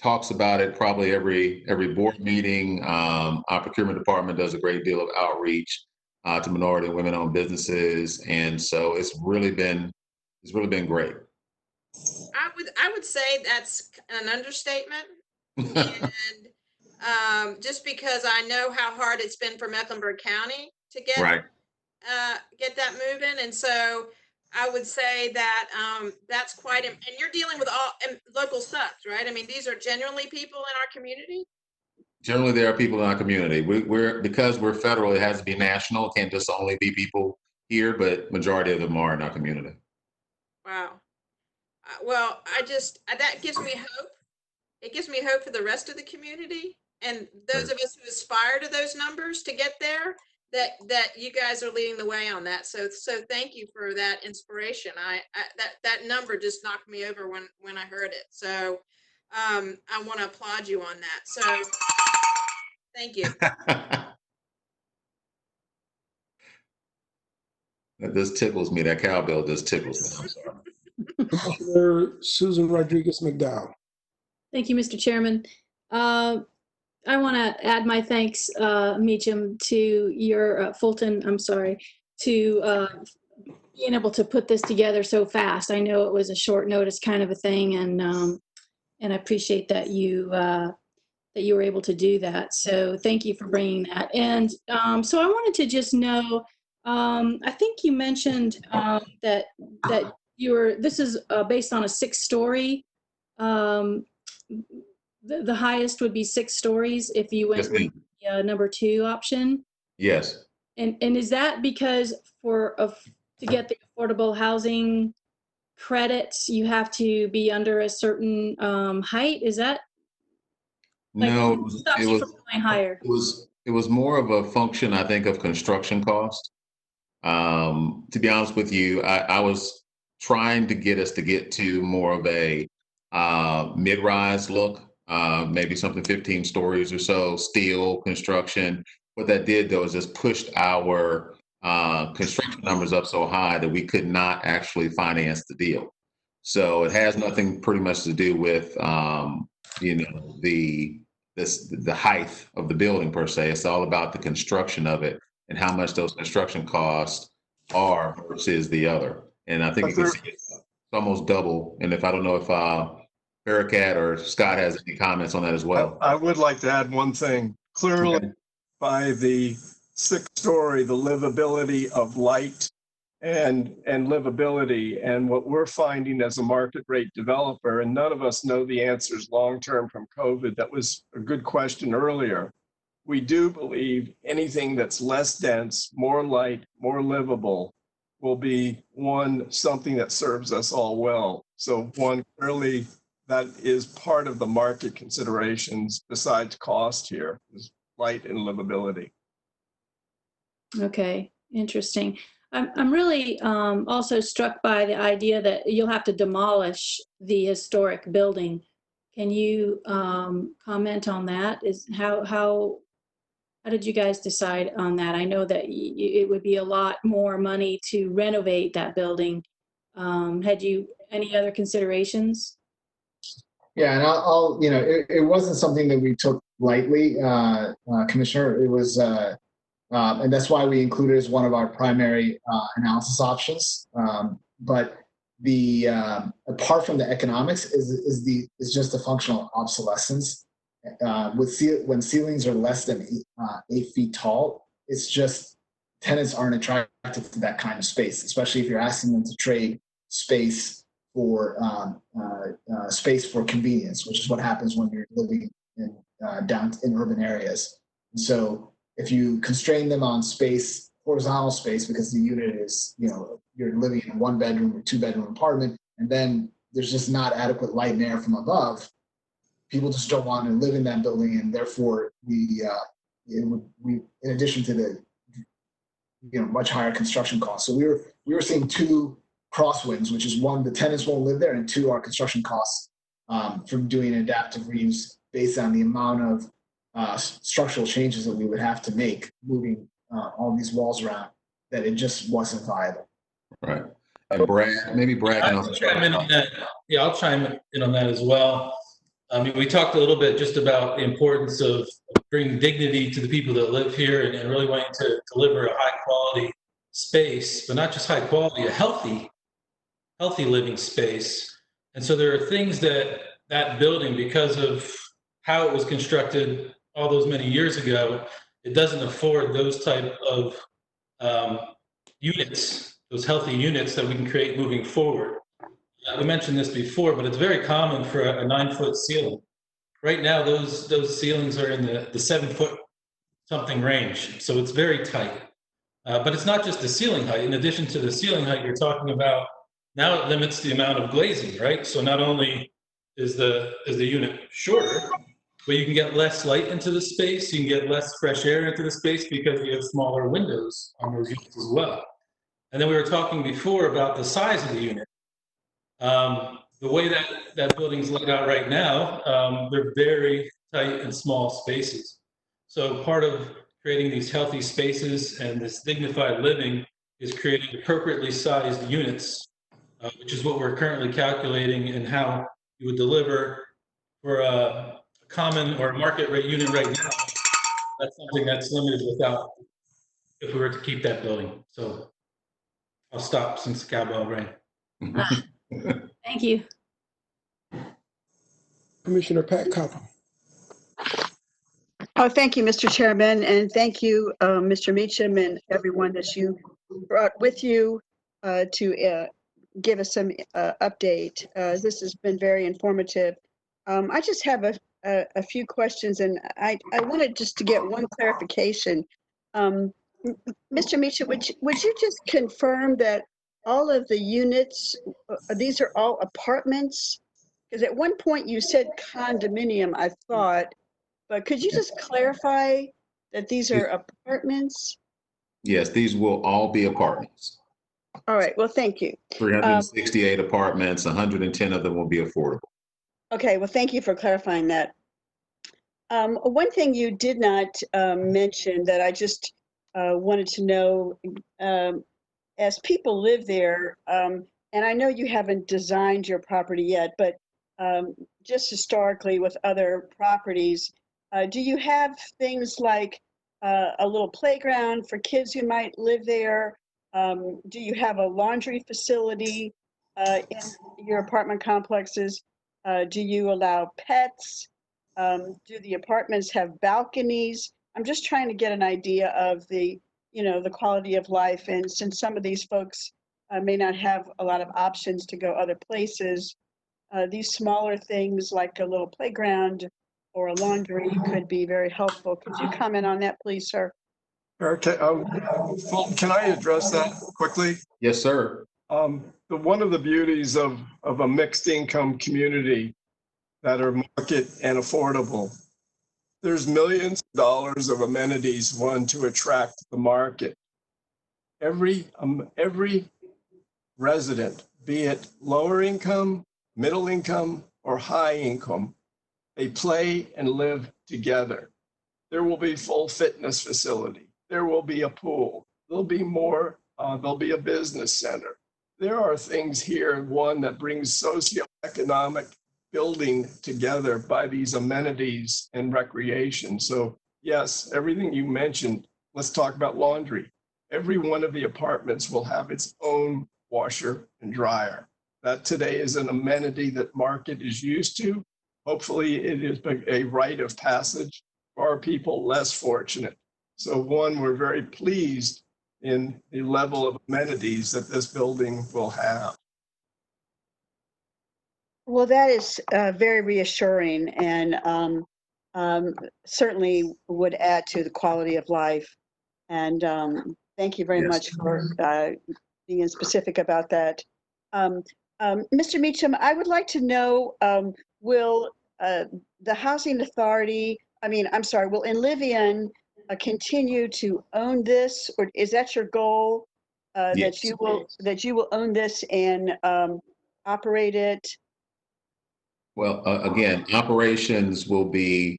talks about it probably every board meeting. Our procurement department does a great deal of outreach to minority and women-owned businesses, and so it's really been great. I would say that's an understatement. And just because I know how hard it's been for Mecklenburg County to Right. get that moving, and so I would say that that's quite. And you're dealing with all local subs, right? I mean, these are genuinely people in our community. Generally, there are people in our community. Because we're federal, it has to be national. It can't just only be people here, but majority of them are in our community. Wow. Well, that gives me hope. It gives me hope for the rest of the community and those of us who aspire to those numbers to get there. That you guys are leading the way on that. So thank you for that inspiration. That number just knocked me over when I heard it. So I want to applaud you on that. So thank you. That just tickles me. That cowbell just tickles me. I'm sorry. Commissioner Susan Rodriguez McDowell. Thank you, Mr. Chairman. I want to add my thanks, Meacham, to your Fulton, I'm sorry, to being able to put this together so fast. I know it was a short notice kind of a thing, and I appreciate that you were able to do that. So thank you for bringing that. And so I wanted to just know, I think you mentioned that this is based on a 6-story. The highest would be 6 stories if you went with the number 2 option. Yes. And is that because to get the affordable housing credits, you have to be under a certain height? Is that No, higher? It was more of a function, I think, of construction cost. To be honest with you, I was trying to get us to get to more of a mid-rise look. Maybe something 15 stories or so, steel construction. What that did, though, is just pushed our construction numbers up so high that we could not actually finance the deal. So it has nothing pretty much to do with, the height of the building per se. It's all about the construction of it and how much those construction costs are versus the other. And I think you can see it's almost double. And I don't know if Bearcat or Scott has any comments on that as well. I would like to add one thing. Clearly, by the 6th story, the livability of light and livability, and what we're finding as a market rate developer, and none of us know the answers long-term from COVID. That was a good question earlier. We do believe anything that's less dense, more light, more livable will be something that serves us all well. So clearly, that is part of the market considerations besides cost here, is light and livability. Okay, interesting. I'm really also struck by the idea that you'll have to demolish the historic building. Can you comment on that? How did you guys decide on that? I know that it would be a lot more money to renovate that building. Had you any other considerations? Yeah, and I'll it wasn't something that we took lightly, Commissioner. It was, and that's why we included it as one of our primary analysis options. But the apart from the economics is just a functional obsolescence. When ceilings are less than 8 feet tall, it's just tenants aren't attracted to that kind of space, especially if you're asking them to trade space for convenience, which is what happens when you're living in urban areas. And so if you constrain them on space, horizontal space, because the unit is, you're living in a 1-bedroom or 2-bedroom apartment, and then there's just not adequate light and air from above, people just don't want to live in that building, and therefore we in addition to the much higher construction costs. So we were seeing 2 crosswinds, which is 1, the tenants won't live there, and 2, our construction costs from doing adaptive reuse based on the amount of structural changes that we would have to make moving all these walls around, that it just wasn't viable. Right. And Brad, maybe Brad can also chime in on that. Yeah, I'll chime in on that as well. I mean, we talked a little bit just about the importance of bringing dignity to the people that live here and really wanting to deliver a high quality space, but not just high quality, a healthy living space. And so there are things that building, because of how it was constructed all those many years ago, it doesn't afford those type of units, those healthy units that we can create moving forward. We mentioned this before, but it's very common for a 9-foot ceiling. Right now, those ceilings are in the 7-foot something range, so it's very tight. But it's not just the ceiling height. In addition to the ceiling height, you're talking about now it limits the amount of glazing, right? So not only is the unit shorter, but you can get less light into the space, you can get less fresh air into the space because you have smaller windows on those units as well. And then we were talking before about the size of the unit. The way that building's laid out right now, they're very tight and small spaces. So part of creating these healthy spaces and this dignified living is creating appropriately sized units, which is what we're currently calculating and how you would deliver for a common or market rate unit right now. That's something that's limited without, if we were to keep that building. So I'll stop since the cowbell rang. Thank you. Commissioner Pat Cotham. Oh, thank you, Mr. Chairman, and thank you, Mr. Meacham, and everyone that you brought with you to give us some update. This has been very informative. I just have a few questions, and I wanted just to get one clarification. Mr. Meacham, would you just confirm that all of the units, these are all apartments? Because at one point you said condominium, I thought, but could you just clarify that these are apartments? Yes, these will all be apartments. All right, well, thank you. 368 apartments, 110 of them will be affordable. Okay, well, thank you for clarifying that. One thing you did not mention that I just wanted to know, as people live there, and I know you haven't designed your property yet, but just historically with other properties, do you have things like a little playground for kids who might live there? Do you have a laundry facility in your apartment complexes? Do you allow pets? Do the apartments have balconies? I'm just trying to get an idea of the quality of life. And since some of these folks may not have a lot of options to go other places, these smaller things like a little playground or a laundry could be very helpful. Could you comment on that, please, sir? Okay, Fulton, can I address that quickly? Yes, sir. One of the beauties of a mixed income community that are market and affordable, there's millions of dollars of amenities, one, to attract the market. Every resident, be it lower income, middle income, or high income, they play and live together. There will be full fitness facility. There will be a pool. There'll be more, there'll be a business center. There are things here, one, that brings socioeconomic building together by these amenities and recreation. So yes, everything you mentioned, let's talk about laundry. Every one of the apartments will have its own washer and dryer. That today is an amenity that market is used to. Hopefully it is a rite of passage for our people less fortunate. So one, we're very pleased in the level of amenities that this building will have. Well, that is very reassuring and certainly would add to the quality of life. And thank you very much for being specific about that. Mr. Meacham, I would like to know, will the Housing Authority, will Enlivian continue to own this, or is that your goal? Yes. that you will own this and operate it? Well, again, operations will be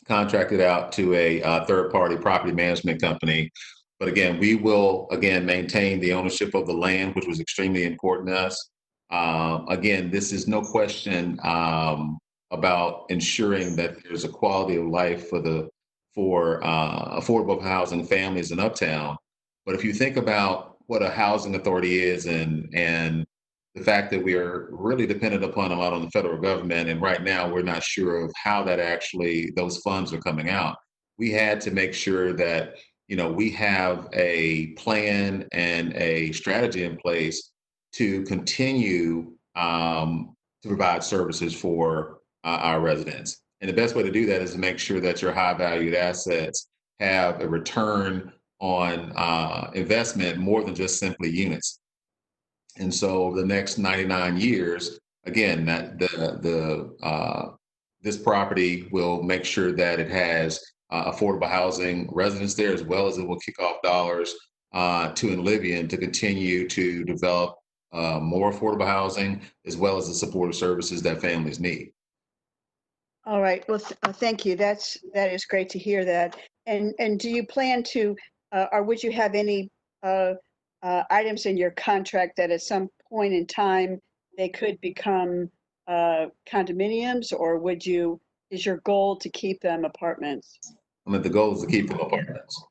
contracted out to a third-party property management company. But again, we will again maintain the ownership of the land, which was extremely important to us. Again, this is no question about ensuring that there's a quality of life for affordable housing families in Uptown. But if you think about what a housing authority is and the fact that we are really dependent upon a lot on the federal government, and right now we're not sure of how that actually those funds are coming out. We had to make sure that we have a plan and a strategy in place to continue to provide services for our residents. And the best way to do that is to make sure that your high valued assets have a return on investment more than just simply units. And so over the next 99 years, again, that this property will make sure that it has affordable housing residents there, as well as it will kick off dollars to Enlivian to continue to develop more affordable housing, as well as the supportive services that families need. All right. Well, thank you. That is great to hear that. And do you plan to, or would you have any items in your contract that at some point in time they could become condominiums, or is your goal to keep them apartments? I mean, the goal is to keep them apartments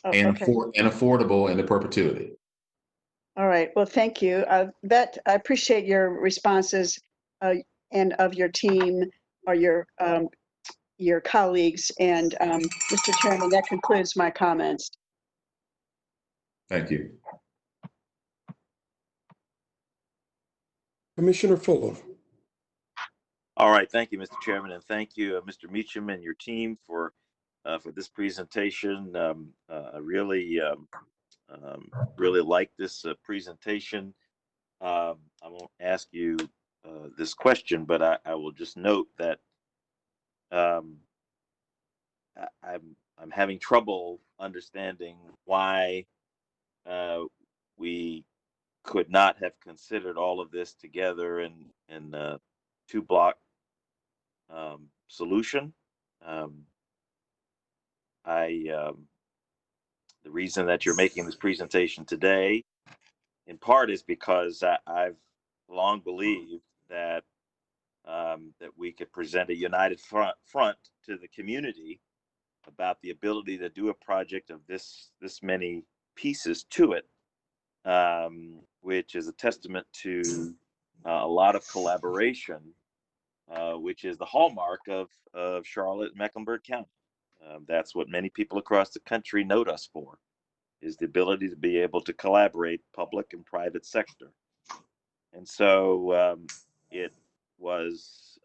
and affordable into perpetuity. All right. Well, thank you. I appreciate your responses and of your team or your colleagues. And Mr. Chairman, that concludes my comments. Thank you. Commissioner Fuller. All right, thank you, Mr. Chairman, and thank you, Mr. Meacham and your team for this presentation. I really like this presentation. I won't ask you this question, but I will just note that I'm having trouble understanding why we could not have considered all of this together in a two-block solution. The reason that you're making this presentation today, in part, is because I've long believed that that we could present a united front to the community about the ability to do a project of this many pieces to it, which is a testament to a lot of collaboration, which is the hallmark of Charlotte and Mecklenburg County. That's what many people across the country note us for, is the ability to be able to collaborate public and private sector. And so it was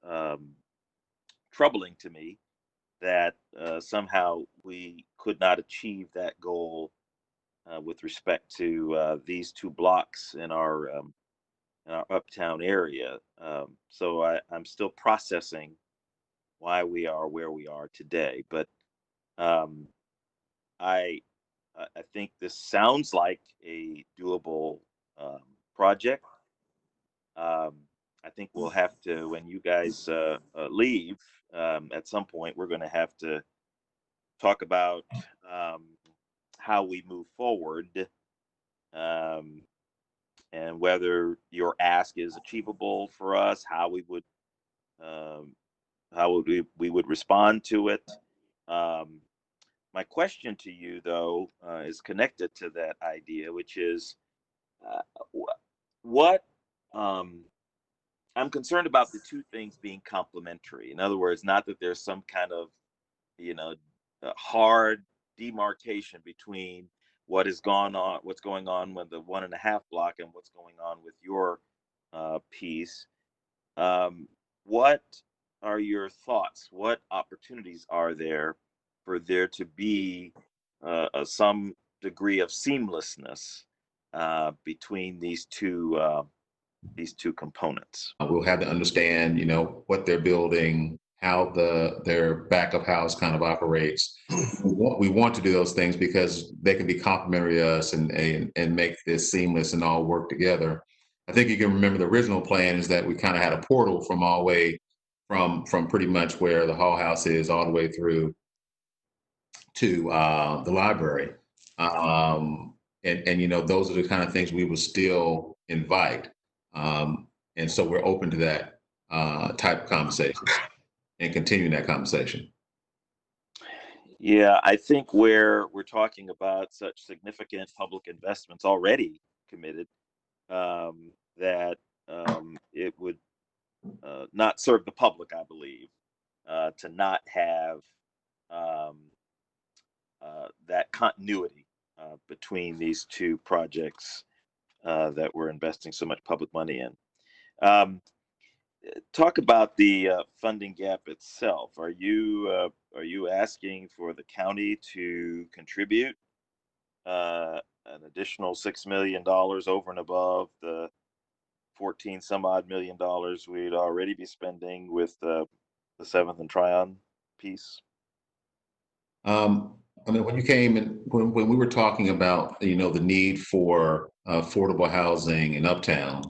troubling to me that somehow we could not achieve that goal with respect to these two blocks in our uptown area. So I'm still processing why we are where we are today. But I think this sounds like a doable project. I think we'll have to, when you guys leave, at some point, we're going to have to talk about how we move forward, and whether your ask is achievable for us, how we would we would respond to it. My question to you, though, is connected to that idea, which is what I'm concerned about the two things being complementary. In other words, not that there's some kind of, hard demarcation between what's going on with the 1.5 block and what's going on with your piece. What are your thoughts? What opportunities are there for there to be some degree of seamlessness between these two components? We'll have to understand, what they're building, how their backup house kind of operates. We want to do those things because they can be complementary to us and make this seamless and all work together. I think you can remember the original plan is that we kind of had a portal from all the way from pretty much where the Hall House is all the way through to the library. And you know, those are the kind of things we would still invite. And so we're open to that type of conversation and continuing that conversation. Yeah, I think where we're talking about such significant public investments already committed, that it would not serve the public, I believe, to not have that continuity between these two projects that we're investing so much public money in. Talk about the funding gap itself. Are you asking for the county to contribute an additional $6 million over and above the 14 some odd $million we'd already be spending with the 7th and Tryon piece? I mean, when you came in, when we were talking about, you know, the need for affordable housing in Uptown,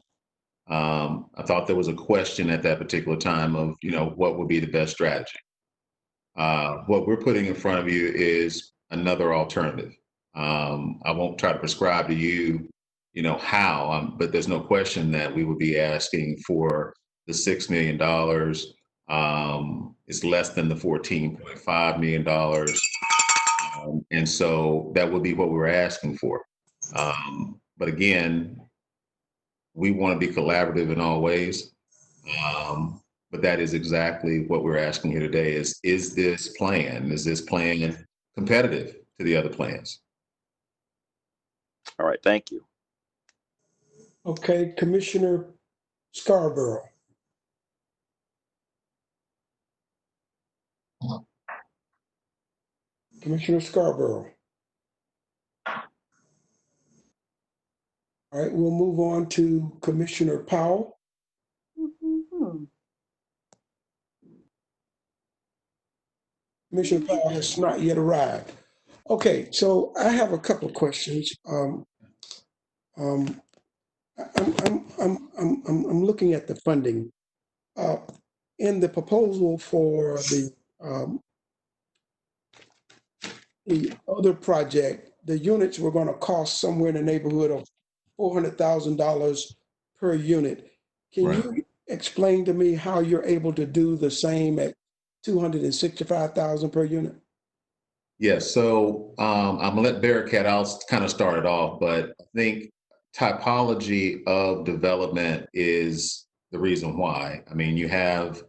I thought there was a question at that particular time of, you know, what would be the best strategy? What we're putting in front of you is another alternative. I won't try to prescribe to you, you know, how, but there's no question that we would be asking for the $6 million. It's less than the $14.5 million. And so that would be what we're asking for. But again, we want to be collaborative in all ways. But that is exactly what we're asking here today is this plan competitive to the other plans? All right, thank you. Okay, Commissioner Scarborough. Commissioner Scarborough. All right, we'll move on to Commissioner Powell. Commissioner Powell has not yet arrived. Okay, so I have a couple of questions. I'm looking at the funding. In the proposal for the other project, the units were going to cost somewhere in the neighborhood of $400,000 per unit. Can you explain to me how you're able to do the same at $265,000 per unit? Yes, so I'm gonna let Bearcat, I'll kind of start it off, but I think typology of development is the reason why. I mean, you have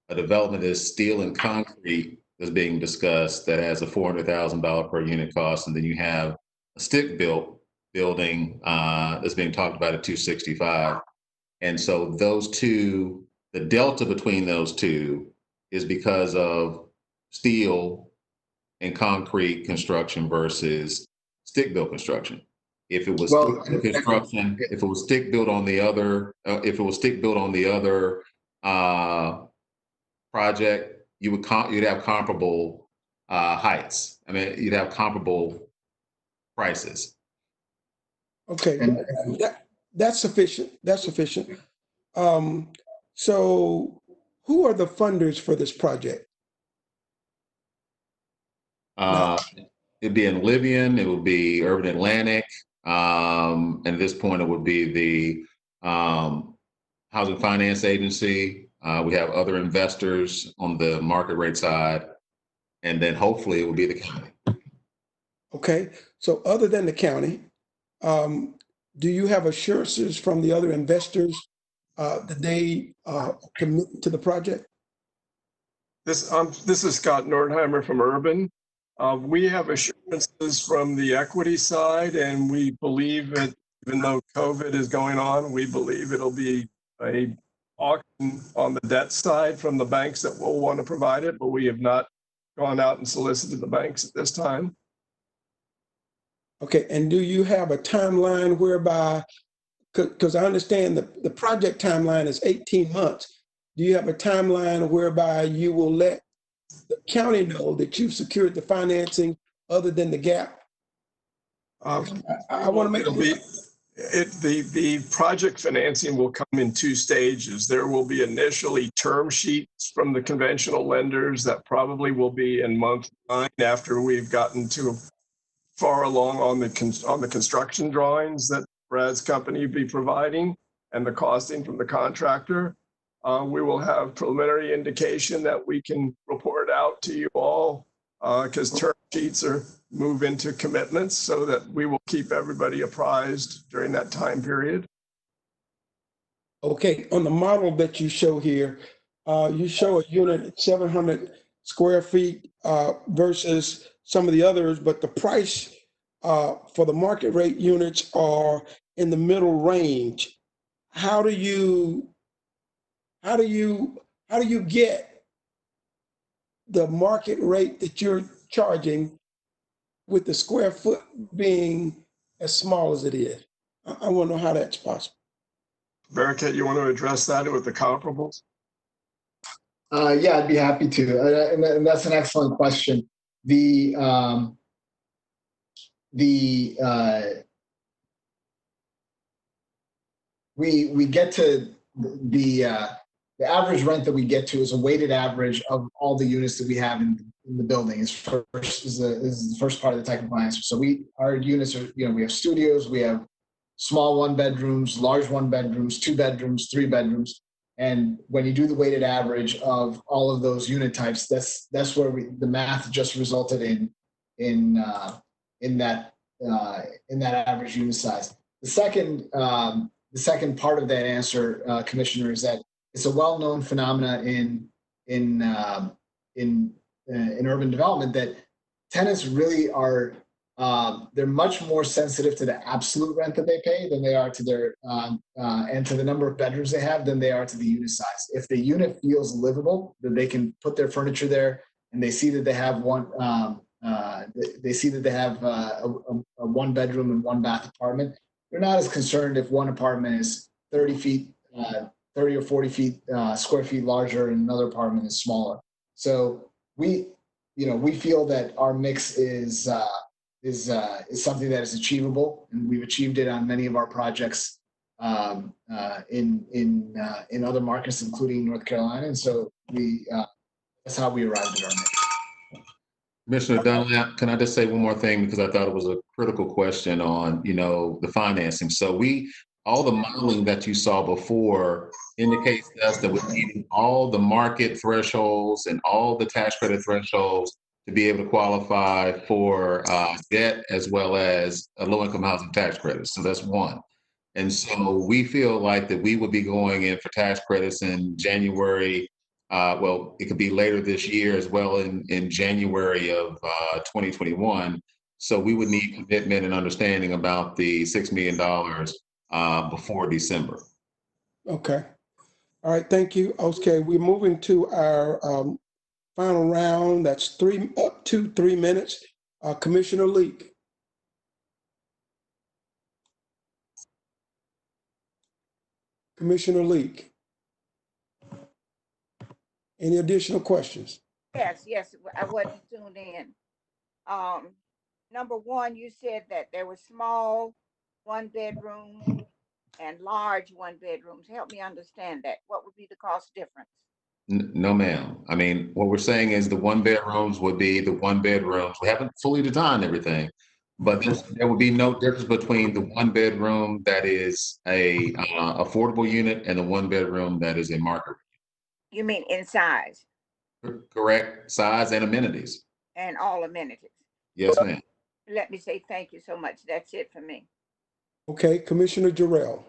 a development that's steel and concrete that's being discussed that has a $400,000 per unit cost, and then you have a stick-built building that's being talked about at $265,000. And so those two, the delta between those two is because of steel and concrete construction versus stick-built construction. If it was construction, if it was stick-built on the other, project, you'd have comparable heights. I mean, you'd have comparable prices. Okay, that's sufficient. That's sufficient. So who are the funders for this project? It'd be in Livian, it would be Urban Atlantic, and at this point it would be the Housing Finance Agency. We have other investors on the market rate side, and then hopefully it will be the county. Okay, so other than the county, do you have assurances from the other investors that they commit to the project? This is Scott Nordheimer from Urban. We have assurances from the equity side, and we believe that even though COVID is going on, we believe it'll be a auction on the debt side from the banks that will want to provide it, but we have not gone out and solicited the banks at this time. Okay, and do you have a timeline whereby, because I understand the project timeline is 18 months. Do you have a timeline whereby you will let the county know that you've secured the financing other than the gap? I want to make the project financing will come in two stages. There will be initially term sheets from the conventional lenders that probably will be in month 9 after we've gotten to far along on the construction drawings that Brad's company will be providing and the costing from the contractor. We will have preliminary indication that we can report out to you all because term sheets move into commitments, so that we will keep everybody apprised during that time period. Okay, on the model that you show here, you show a unit at 700 square feet versus some of the others, but the price for the market rate units are in the middle range. How do you get the market rate that you're charging with the square foot being as small as it is? I want to know how that's possible. Barakat, you want to address that with the comparables? Yeah, I'd be happy to. And that's an excellent question. We get to the average rent that we get to is a weighted average of all the units that we have in the building. Is the first part of the technical answer. So our units are, we have studios, we have small 1 bedrooms, large 1 bedrooms, 2 bedrooms, 3 bedrooms. And when you do the weighted average of all of those unit types, that's where the math just resulted in that average unit size. The second part of that answer, Commissioner, is that it's a well-known phenomena in urban development that tenants really are they're much more sensitive to the absolute rent that they pay than they are to their and to the number of bedrooms they have than they are to the unit size. If the unit feels livable, that they can put their furniture there, and they see that they have a 1 bedroom and 1 bath apartment, they're not as concerned if one apartment is 30 or 40 feet square feet larger and another apartment is smaller. So we feel that our mix is something that is achievable, and we've achieved it on many of our projects in other markets, including North Carolina. And so that's how we arrived at our mix. Commissioner Dunlap, can I just say one more thing, because I thought it was a critical question on, the financing. So all the modeling that you saw before indicates to us that we're meeting all the market thresholds and all the tax credit thresholds to be able to qualify for debt as well as a low-income housing tax credit. So that's one. And so we feel like that we would be going in for tax credits in January. Well, it could be later this year as well in January of 2021. So we would need commitment and understanding about the $6 million before December. Okay. All right. Thank you. Okay. We're moving to our final round. That's up to 3 minutes. Commissioner Leek. Commissioner Leek. Any additional questions? Yes, I wasn't tuned in. Number one, you said that there were small 1 bedroom and large 1 bedrooms. Help me understand that. What would be the cost difference? No, ma'am. I mean, what we're saying is the 1 bedrooms would be the 1 bedrooms. We haven't fully designed everything, but there would be no difference between the 1 bedroom that is a affordable unit and the 1 bedroom that is a market. You mean in size? Correct. Size and amenities. And all amenities. Yes, ma'am. Let me say thank you so much. That's it for me. Okay, Commissioner Jarrell.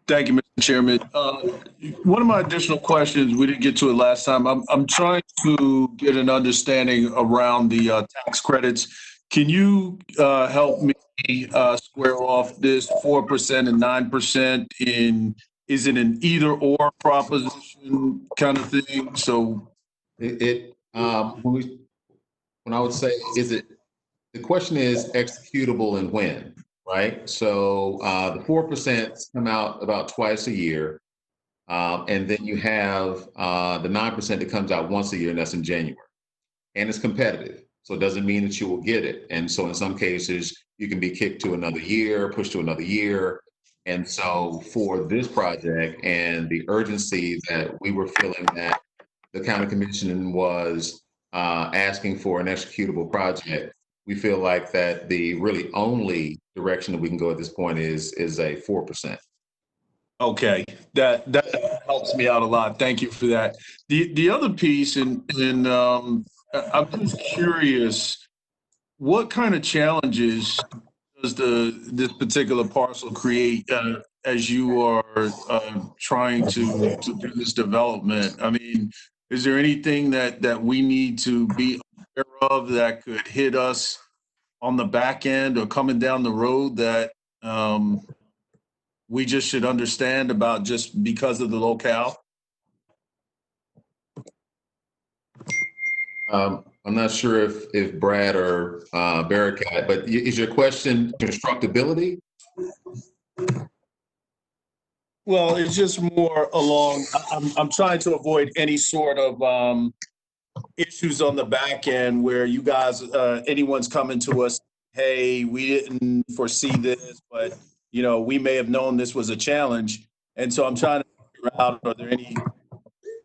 Thank you, Mr. Chairman. One of my additional questions, we didn't get to it last time. I'm trying to get an understanding around the tax credits. Can you help me square off this 4% and 9% is it an either or proposition kind of thing? So when I would say, the question is executable and when, right? So the 4% come out about twice a year. And then you have the 9% that comes out once a year, and that's in January. And it's competitive. So it doesn't mean that you will get it. And so in some cases, you can be kicked to another year, pushed to another year. And so for this project and the urgency that we were feeling that the county commission was asking for an executable project, we feel like that the really only direction that we can go at this point is a 4%. Okay, that helps me out a lot. Thank you for that. The other piece, and I'm just curious, what kind of challenges does this particular parcel create as you are trying to do this development? I mean, is there anything that we need to be aware of that could hit us on the back end or coming down the road that we just should understand about just because of the locale? I'm not sure if Brad or Barakat, but is your question constructability? Well, it's just more along, I'm trying to avoid any sort of issues on the back end where you guys, anyone's coming to us, hey, we didn't foresee this, but we may have known this was a challenge. And so I'm trying to figure out, are there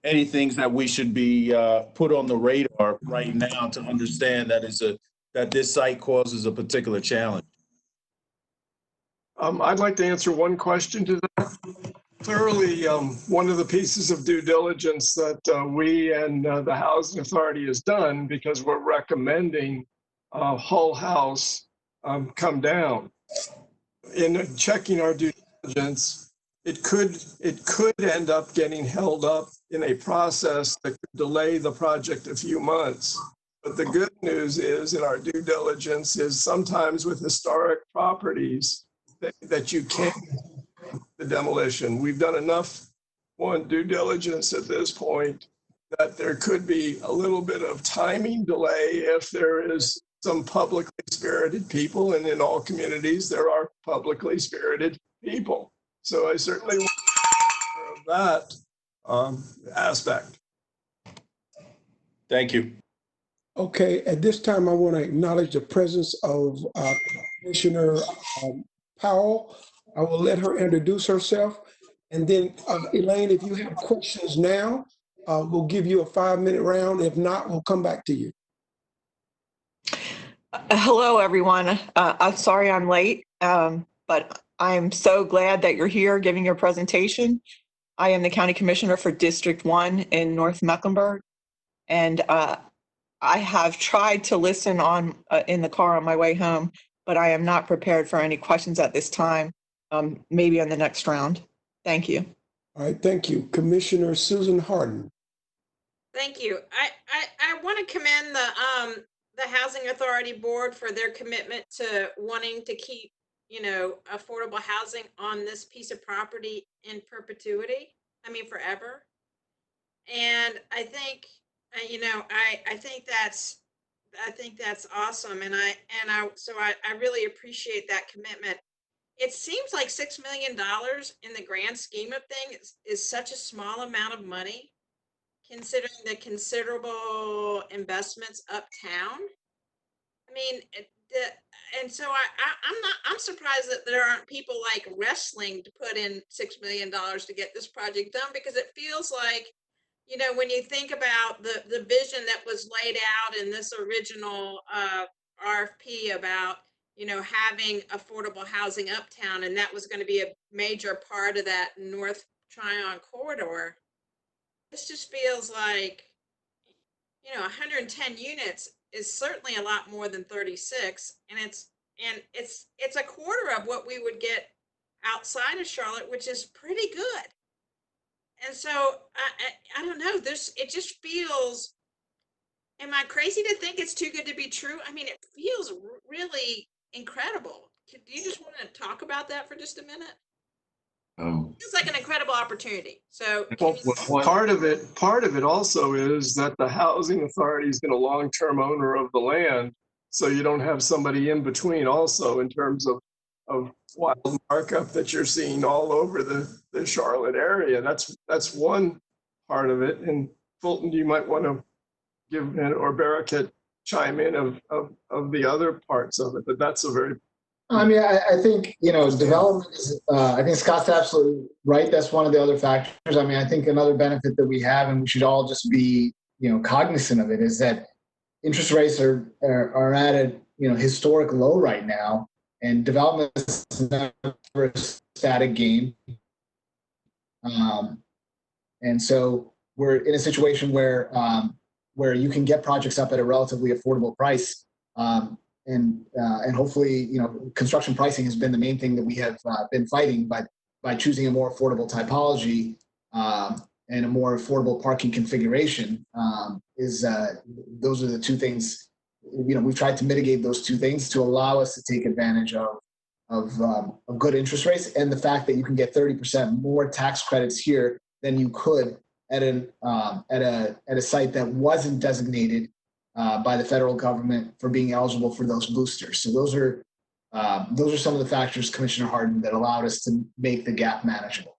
any things that we should be put on the radar right now to understand that this site causes a particular challenge? I'd like to answer one question to that. Clearly, one of the pieces of due diligence that we and the Housing Authority has done, because we're recommending whole house come down. In checking our due diligence, it could end up getting held up in a process that could delay the project a few months. But the good news is in our due diligence is sometimes with historic properties that you can't the demolition. We've done enough due diligence at this point that there could be a little bit of timing delay if there is some publicly spirited people, and in all communities there are publicly spirited people. So I certainly want to be aware of that aspect. Thank you. Okay, at this time, I want to acknowledge the presence of Commissioner Powell. I will let her introduce herself. And then, Elaine, if you have questions now, we'll give you a 5-minute round. If not, we'll come back to you. Hello, everyone. I'm sorry I'm late, but I'm so glad that you're here giving your presentation. I am the County Commissioner for District 1 in North Mecklenburg, and I have tried to listen in the car on my way home, but I am not prepared for any questions at this time, maybe on the next round. Thank you. All right, thank you. Commissioner Susan Harden. Thank you. I want to commend the Housing Authority Board for their commitment to wanting to keep, affordable housing on this piece of property in perpetuity. I mean, forever. And I think, I think that's awesome. And I really appreciate that commitment. It seems like $6 million in the grand scheme of things is such a small amount of money, considering the considerable investments uptown. I mean, I'm surprised that there aren't people like wrestling to put in $6 million to get this project done, because it feels like, when you think about the vision that was laid out in this original RFP about, having affordable housing uptown, and that was going to be a major part of that North Tryon corridor. This just feels like, 110 units is certainly a lot more than 36, and it's a quarter of what we would get outside of Charlotte, which is pretty good. And so I don't know, it just feels, am I crazy to think it's too good to be true? I mean, it feels really incredible. Do you just want to talk about that for just a minute? It's like an incredible opportunity. So part of it also is that the Housing Authority has been a long-term owner of the land, so you don't have somebody in between also in terms of wild markup that you're seeing all over the Charlotte area. That's one part of it. And Fulton, you might want to give, or Barakat chime in of the other parts of it, but that's a very I mean, I think, development is, I think Scott's absolutely right. That's one of the other factors. I mean, I think another benefit that we have, and we should all just be, cognizant of it, is that interest rates are at historic low right now, and development is never a static game. And so we're in a situation where you can get projects up at a relatively affordable price, and hopefully, construction pricing has been the main thing that we have been fighting, but by choosing a more affordable typology and a more affordable parking configuration, those are the two things. We've tried to mitigate those two things to allow us to take advantage of good interest rates, and the fact that you can get 30% more tax credits here than you could at a site that wasn't designated by the federal government for being eligible for those boosters. So those are some of the factors, Commissioner Harden, that allowed us to make the gap manageable.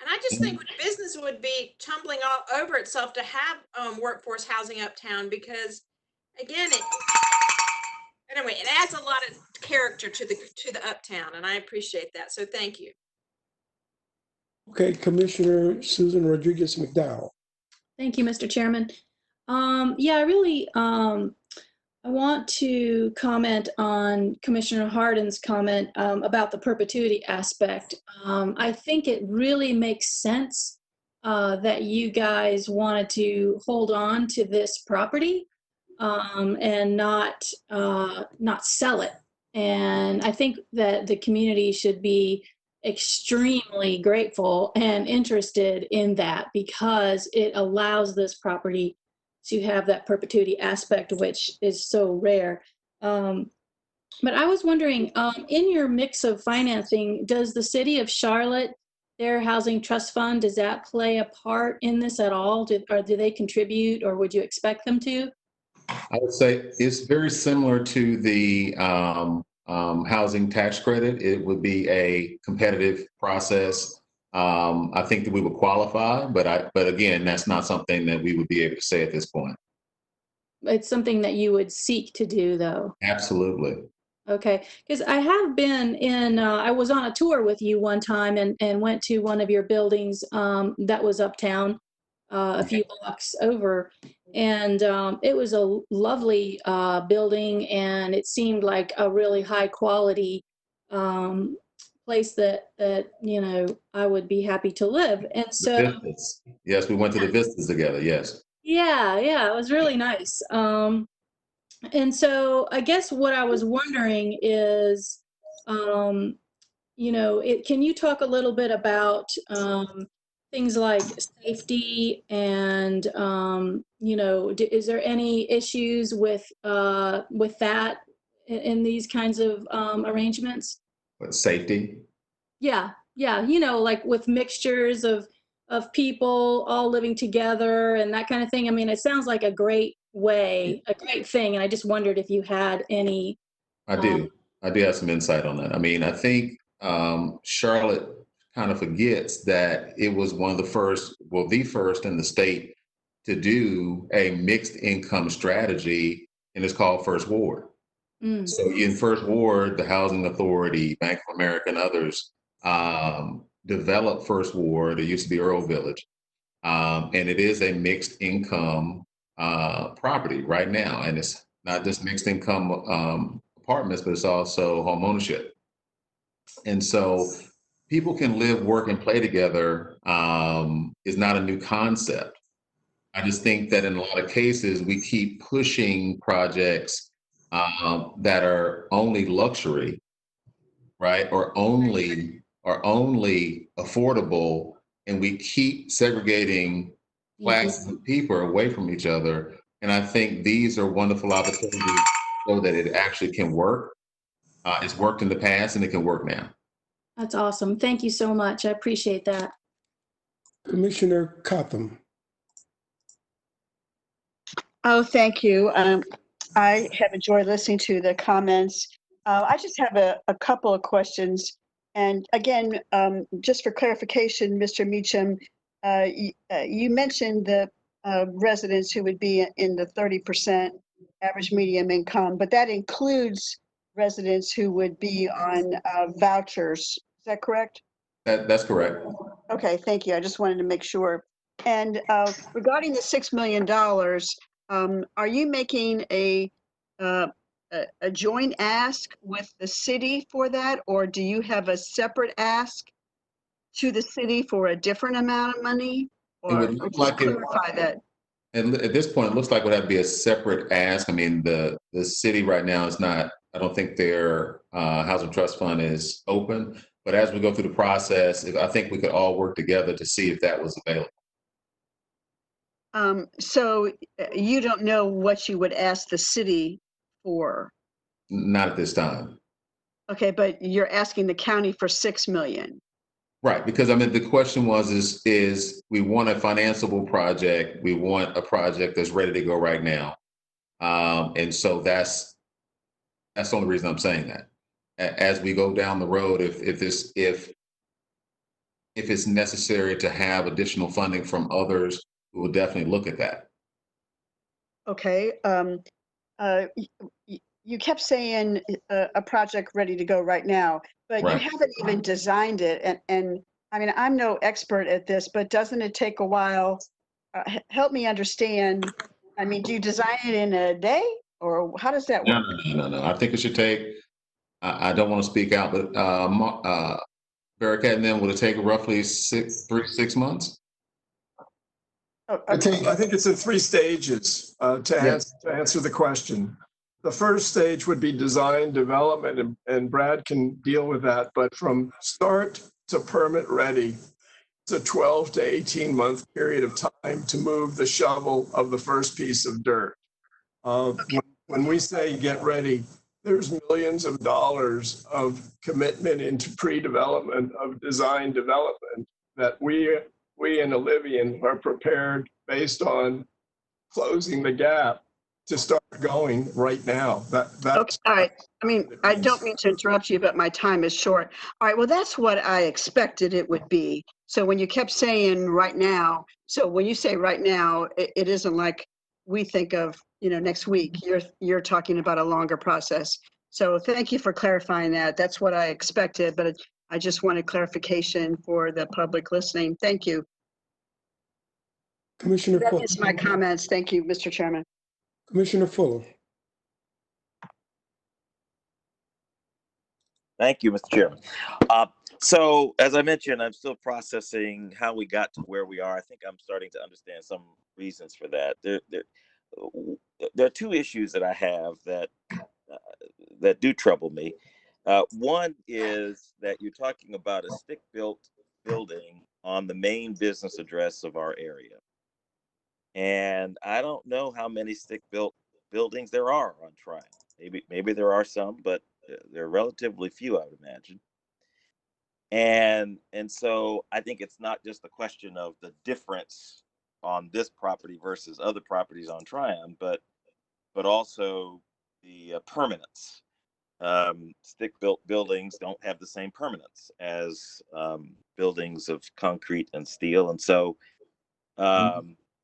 And I just think business would be tumbling all over itself to have workforce housing uptown, because again, it adds a lot of character to the uptown, and I appreciate that. So thank you. Okay, Commissioner Susan Rodriguez McDowell. Thank you, Mr. Chairman. I want to comment on Commissioner Harden's comment about the perpetuity aspect. I think it really makes sense that you guys wanted to hold on to this property and not sell it. And I think that the community should be extremely grateful and interested in that, because it allows this property to have that perpetuity aspect, which is so rare. But I was wondering, in your mix of financing, does the city of Charlotte, their housing trust fund, does that play a part in this at all? Do they contribute, or would you expect them to? I would say it's very similar to the housing tax credit. It would be a competitive process. I think that we would qualify, but again, that's not something that we would be able to say at this point. It's something that you would seek to do, though. Absolutely. Okay, because I have been in, I was on a tour with you one time and went to one of your buildings that was uptown, a few blocks over. And it was a lovely building, and it seemed like a really high quality place that I would be happy to live. And so, yes, we went to the Vistas together. Yes. Yeah, it was really nice. And so I guess what I was wondering is, can you talk a little bit about things like safety and, is there any issues with that in these kinds of arrangements? But safety? Yeah, like with mixtures of people all living together and that kind of thing. I mean, it sounds like a great thing, and I just wondered if you had any. I do have some insight on that. I mean, I think Charlotte kind of forgets that it was one of the first in the state to do a mixed income strategy, and it's called First Ward. So in First Ward, the Housing Authority, Bank of America, and others developed First Ward. It used to be Earl Village, and it is a mixed income property right now, and it's not just mixed income apartments, but it's also home ownership. And so people can live, work, and play together is not a new concept. I just think that in a lot of cases, we keep pushing projects that are only luxury, right? Or only affordable, and we keep segregating classes of people away from each other. And I think these are wonderful opportunities so that it actually can work. It's worked in the past, and it can work now. That's awesome. Thank you so much. I appreciate that. Commissioner Cotham. Oh, thank you. I have enjoyed listening to the comments. I just have a couple of questions. And again, just for clarification, Mr. Meacham, you mentioned the residents who would be in the 30% average medium income, but that includes residents who would be on vouchers. Is that correct? That's correct. Okay, thank you. I just wanted to make sure. And regarding the $6 million, are you making a a joint ask with the city for that, or do you have a separate ask to the city for a different amount of money? It Or would look just like it, clarify that. and at this point, it looks like it would have to be a separate ask. I mean, the city right now is not, I don't think their housing trust fund is open. But as we go through the process, I think we could all work together to see if that was available. So you don't know what you would ask the city for? Not at this time. Okay, but you're asking the county for 6 million. Right, because I mean, the question was, is we want a financeable project. We want a project that's ready to go right now. And so that's the only reason I'm saying that. As we go down the road, if it's necessary to have additional funding from others, we will definitely look at that. Okay. You kept saying a project ready to go right now, but Right. you haven't even designed it. And I mean, I'm no expert at this, but doesn't it take a while? Help me understand. I mean, do you design it in a day, or how does that work? No. I think it should take, I don't want to speak out, but Barricade and them, would it take roughly 3 to 6 months? I think it's in 3 stages to answer the question. The first stage would be design development, and Brad can deal with that. But from start to permit ready, it's a 12 to 18 month period of time to move the shovel of the first piece of dirt. When we say get ready, there's millions of dollars of commitment into pre-development of design development that we in Olivian are prepared based on closing the gap to start going right now. Okay, all right. I mean, I don't mean to interrupt you, but my time is short. All right, well, that's what I expected it would be. So when you kept saying right now, so when you say right now, it isn't like we think of, next week. You're talking about a longer process. So thank you for clarifying that. That's what I expected, but I just wanted clarification for the public listening. Thank you. Commissioner That Fuller. is my comments. Thank you, Mr. Chairman. Commissioner Fuller. Thank you, Mr. Chairman. So as I mentioned, I'm still processing how we got to where we are. I think I'm starting to understand some reasons for that. There are 2 issues that I have that do trouble me. One is that you're talking about a stick-built building on the main business address of our area. And I don't know how many stick-built buildings there are on Tryon. Maybe there are some, but there are relatively few, I would imagine. And so I think it's not just a question of the difference on this property versus other properties on Tryon, but also the permanence. Stick-built buildings don't have the same permanence as buildings of concrete and steel. And so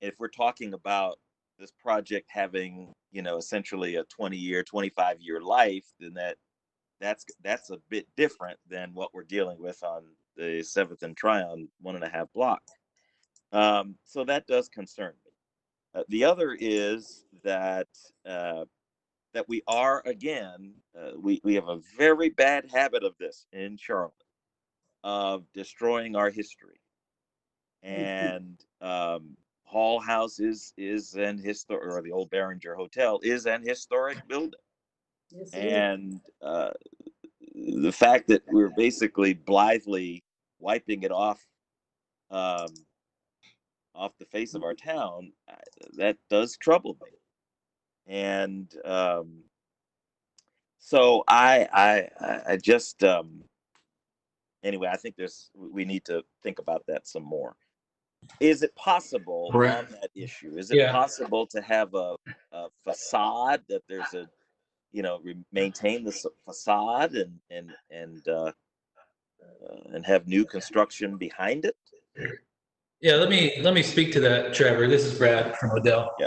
if we're talking about this project having, essentially a 20-year, 25-year life, then that's a bit different than what we're dealing with on the 7th and Tryon 1.5 block. So that does concern me. The other is that we are, again, we have a very bad habit of this in Charlotte, of destroying our history. And Hall House is an historic, or the old Behringer Hotel is an historic building. Yes, and the fact that we're basically blithely wiping it off the face of our town, that does trouble me. And so I just anyway, I think we need to think about that some more. Is it possible on that issue? Is it possible to have a facade, that there's a maintain the facade and have new construction behind it? Yeah, let me speak to that, Trevor. This is Brad from Odell. Yeah.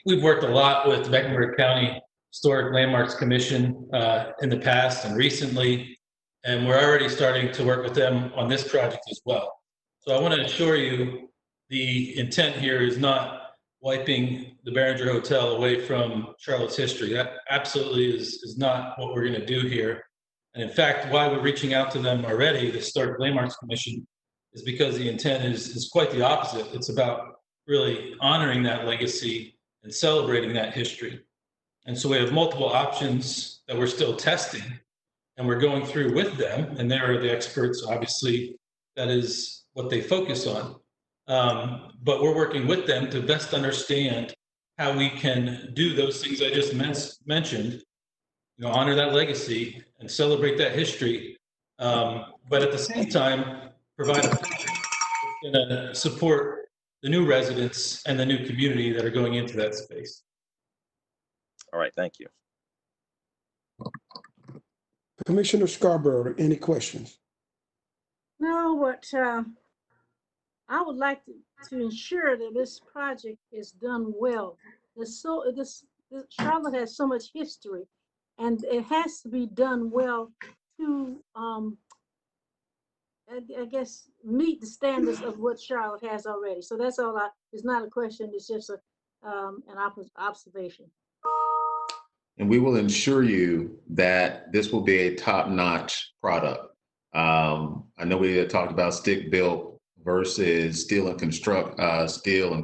We've worked a lot with the Mecklenburg County Historic Landmarks Commission in the past and recently, and we're already starting to work with them on this project as well. So I want to assure you, the intent here is not wiping the Behringer Hotel away from Charlotte's history. That absolutely is not what we're going to do here. And in fact, why we're reaching out to them already, the Historic Landmarks Commission, is because the intent is quite the opposite. It's about really honoring that legacy and celebrating that history. And so we have multiple options that we're still testing and we're going through with them, and they're the experts, obviously, that is what they focus on. But we're working with them to best understand how we can do those things I just mentioned, honor that legacy and celebrate that history, but at the same time, provide a project that's going to support the new residents and the new community that are going into that space. All right, thank you. Commissioner Scarborough, any questions? No, but I would like to ensure that this project is done well. Charlotte has so much history, and it has to be done well to, I guess, meet the standards of what Charlotte has already. So that's all. It's not a question. It's just an observation. And we will ensure you that this will be a top-notch product. I know we had talked about stick-built versus steel and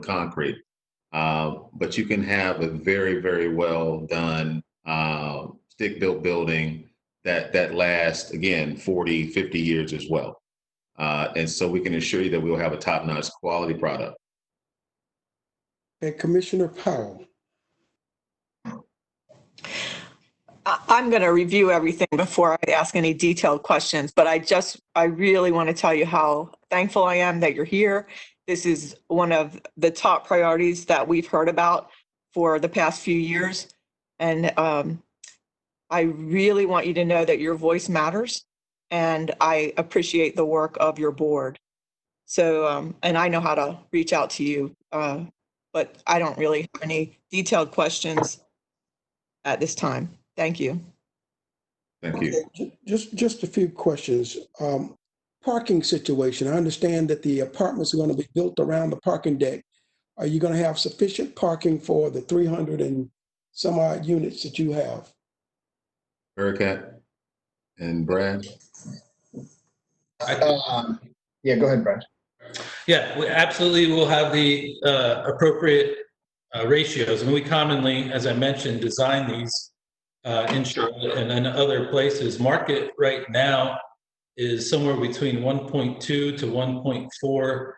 concrete, but you can have a very, very well done stick-built building that lasts, again, 40, 50 years as well. And so we can assure you that we will have a top-notch quality product. And Commissioner Powell. I'm going to review everything before I ask any detailed questions, but I really want to tell you how thankful I am that you're here. This is one of the top priorities that we've heard about for the past few years. And I really want you to know that your voice matters, and I appreciate the work of your board. So, and I know how to reach out to you, but I don't really have any detailed questions at this time. Thank you. Thank you. Just a few questions. Parking situation. I understand that the apartments are going to be built around the parking deck. Are you going to have sufficient parking for the 300 and some odd units that you have? Bearcat and Brad? Yeah, go ahead, Brad. Yeah, we absolutely will have the appropriate ratios. And we commonly, as I mentioned, design these in Charlotte and in other places. Market right now is somewhere between 1.2 to 1.4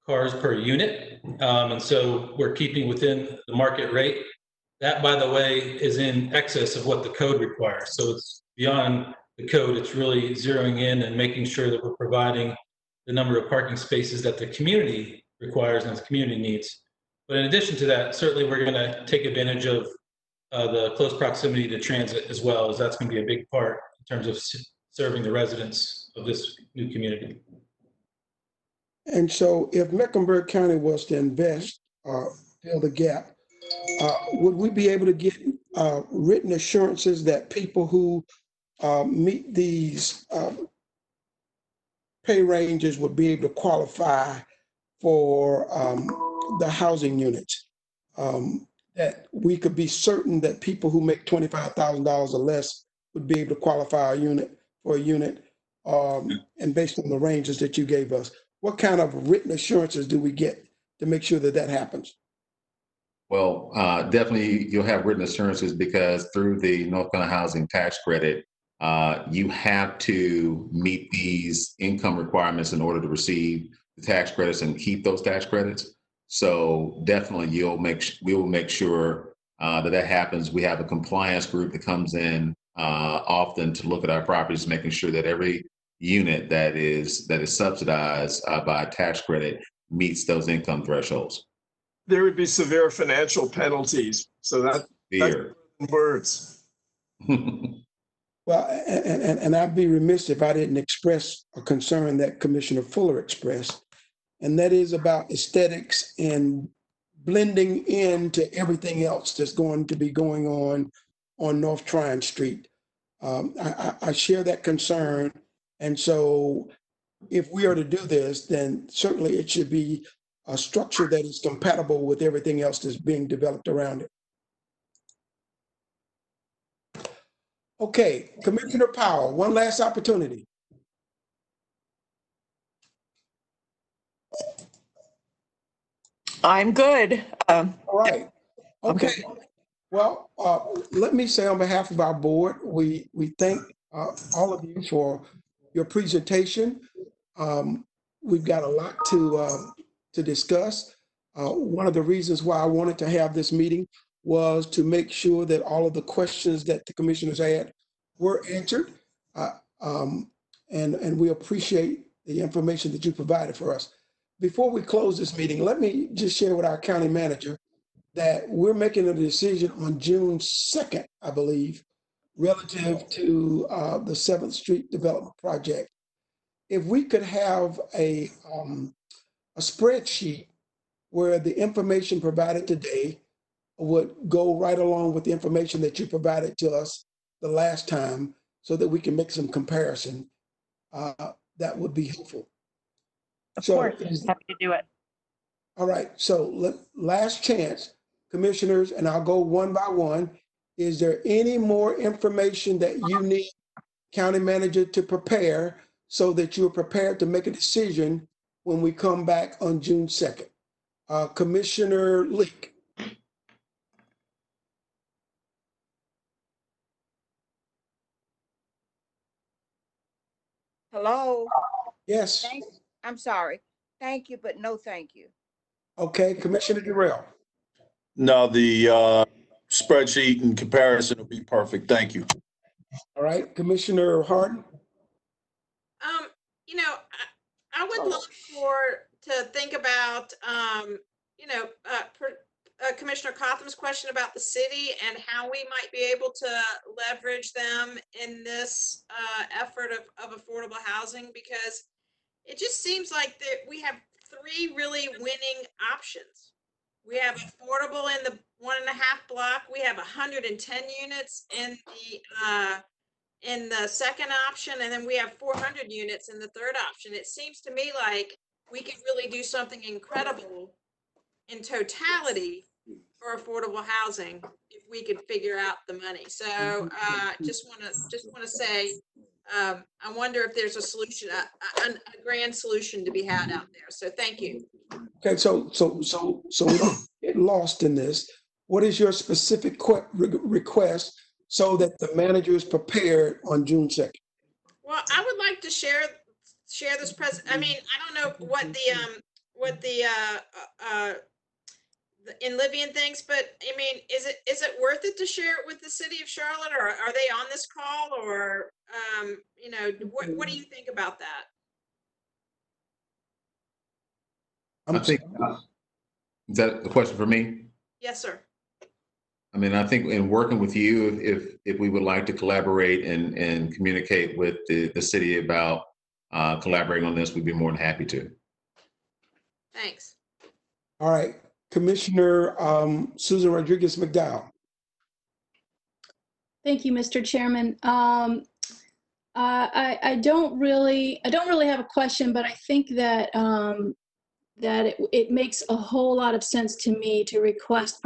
cars per unit. And so we're keeping within the market rate. That, by the way, is in excess of what the code requires. So it's beyond the code. It's really zeroing in and making sure that we're providing the number of parking spaces that the community requires and the community needs. But in addition to that, certainly we're going to take advantage of the close proximity to transit as well, as that's going to be a big part in terms of serving the residents of this new community. And so if Mecklenburg County was to invest or fill the gap, would we be able to get written assurances that people who meet these pay ranges would be able to qualify for the housing units? That we could be certain that people who make $25,000 or less would be able to qualify for a unit, and based on the ranges that you gave us, what kind of written assurances do we get to make sure that that happens? Well, definitely you'll have written assurances because through the North Carolina Housing Tax Credit, you have to meet these income requirements in order to receive the tax credits and keep those tax credits. So definitely we will make sure that happens. We have a compliance group that comes in often to look at our properties, making sure that every unit that is subsidized by a tax credit meets those income thresholds. There would be severe financial penalties. So that's words. Well, and I'd be remiss if I didn't express a concern that Commissioner Fuller expressed, and that is about aesthetics and blending into everything else that's going to be going on North Tryon Street. I share that concern. And so if we are to do this, then certainly it should be a structure that is compatible with everything else that's being developed around it. Okay, Commissioner Powell, one last opportunity. I'm good. All right. Okay. Well, let me say on behalf of our board, we thank all of you for your presentation. We've got a lot to discuss. One of the reasons why I wanted to have this meeting was to make sure that all of the questions that the commissioners had were answered. And we appreciate the information that you provided for us. Before we close this meeting, let me just share with our county manager that we're making a decision on June 2nd, I believe, relative to the 7th Street Development Project. If we could have a spreadsheet where the information provided today would go right along with the information that you provided to us the last time so that we can make some comparison, that would be helpful. Of course, happy to do it. All right, so last chance, commissioners, and I'll go one by one. Is there any more information that you need county manager to prepare so that you're prepared to make a decision when we come back on June 2nd? Commissioner Leek. Hello? Yes. I'm sorry. Thank you, but no thank you. Okay, Commissioner Durrell. No, the spreadsheet and comparison will be perfect. Thank you. All right, Commissioner Harden. You know, I would love to think about, Commissioner Cotham's question about the city and how we might be able to leverage them in this effort of affordable housing, because it just seems like that we have three really winning options. We have affordable in the 1.5 block. We have 110 units in the second option, and then we have 400 units in the third option. It seems to me like we could really do something incredible in totality for affordable housing if we could figure out the money. So just want to say, I wonder if there's a solution, a grand solution to be had out there. So thank you. Okay, so we don't get lost in this. What is your specific request so that the manager is prepared on June 2nd? Well, I would like to share this I mean, I don't know what the Enlivian thinks, but I mean, is it worth it to share it with the city of Charlotte, or are they on this call, or what do you think about that? I think, is that the question for me? Yes, sir. I mean, I think in working with you, if we would like to collaborate and communicate with the city about collaborating on this, we'd be more than happy to. Thanks. All right, Commissioner Susan Rodriguez McDowell. Thank you, Mr. Chairman. I don't really have a question, but I think that it makes a whole lot of sense to me to request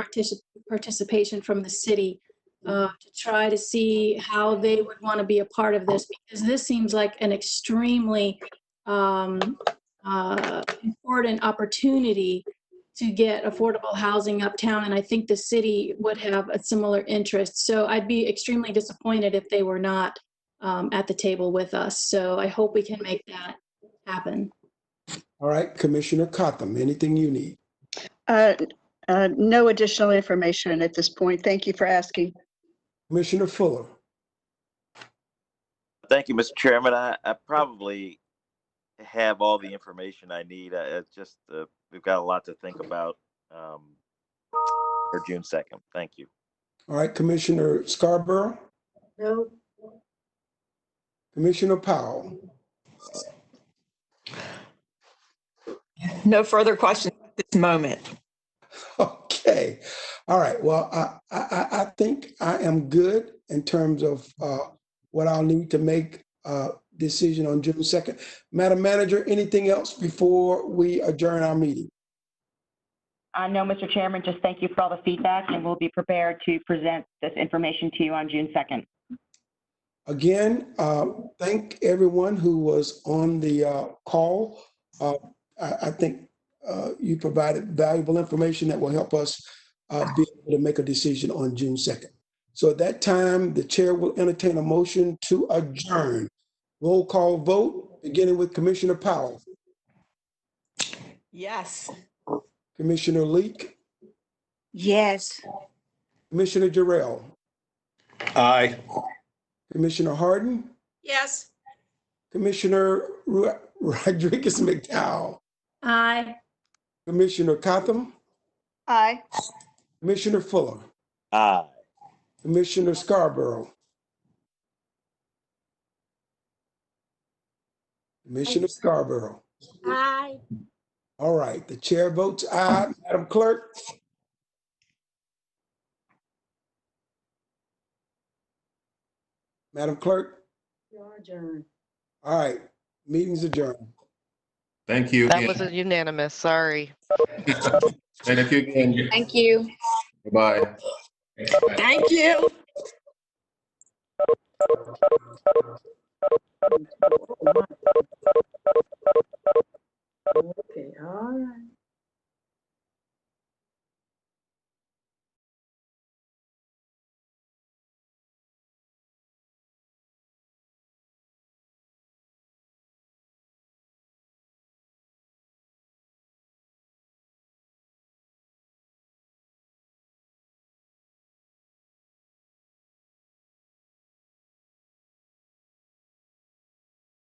participation from the city to try to see how they would want to be a part of this, because this seems like an extremely important opportunity to get affordable housing uptown, and I think the city would have a similar interest. So I'd be extremely disappointed if they were not at the table with us. So I hope we can make that happen. All right, Commissioner Cotham, anything you need? No additional information at this point. Thank you for asking. Commissioner Fuller. Thank you, Mr. Chairman. I probably have all the information I need. It's just we've got a lot to think about for June 2nd. Thank you. All right, Commissioner Scarborough. No. Commissioner Powell. No further questions at this moment. Okay. All right. Well, I think I am good in terms of what I'll need to make a decision on June 2nd. Madam Manager, anything else before we adjourn our meeting? No, Mr. Chairman, just thank you for all the feedback, and we'll be prepared to present this information to you on June 2nd. Again, thank everyone who was on the call. I think you provided valuable information that will help us be able to make a decision on June 2nd. So at that time, the chair will entertain a motion to adjourn. Roll call vote, beginning with Commissioner Powell. Yes. Commissioner Leek, Yes. Commissioner Jarrell, Aye. Commissioner Harden, Yes. Commissioner Rodriguez McDowell, Aye. Commissioner Cotham, Aye. Commissioner Fuller, Aye. Commissioner Scarborough, Commissioner Scarborough. Aye. All right, the chair votes aye. Madam Clerk? Madam Clerk? You're adjourned. All right, meeting's adjourned. Thank you That again. was a unanimous, sorry. Thank you again. Thank you. Bye. Thank you. Okay, all right.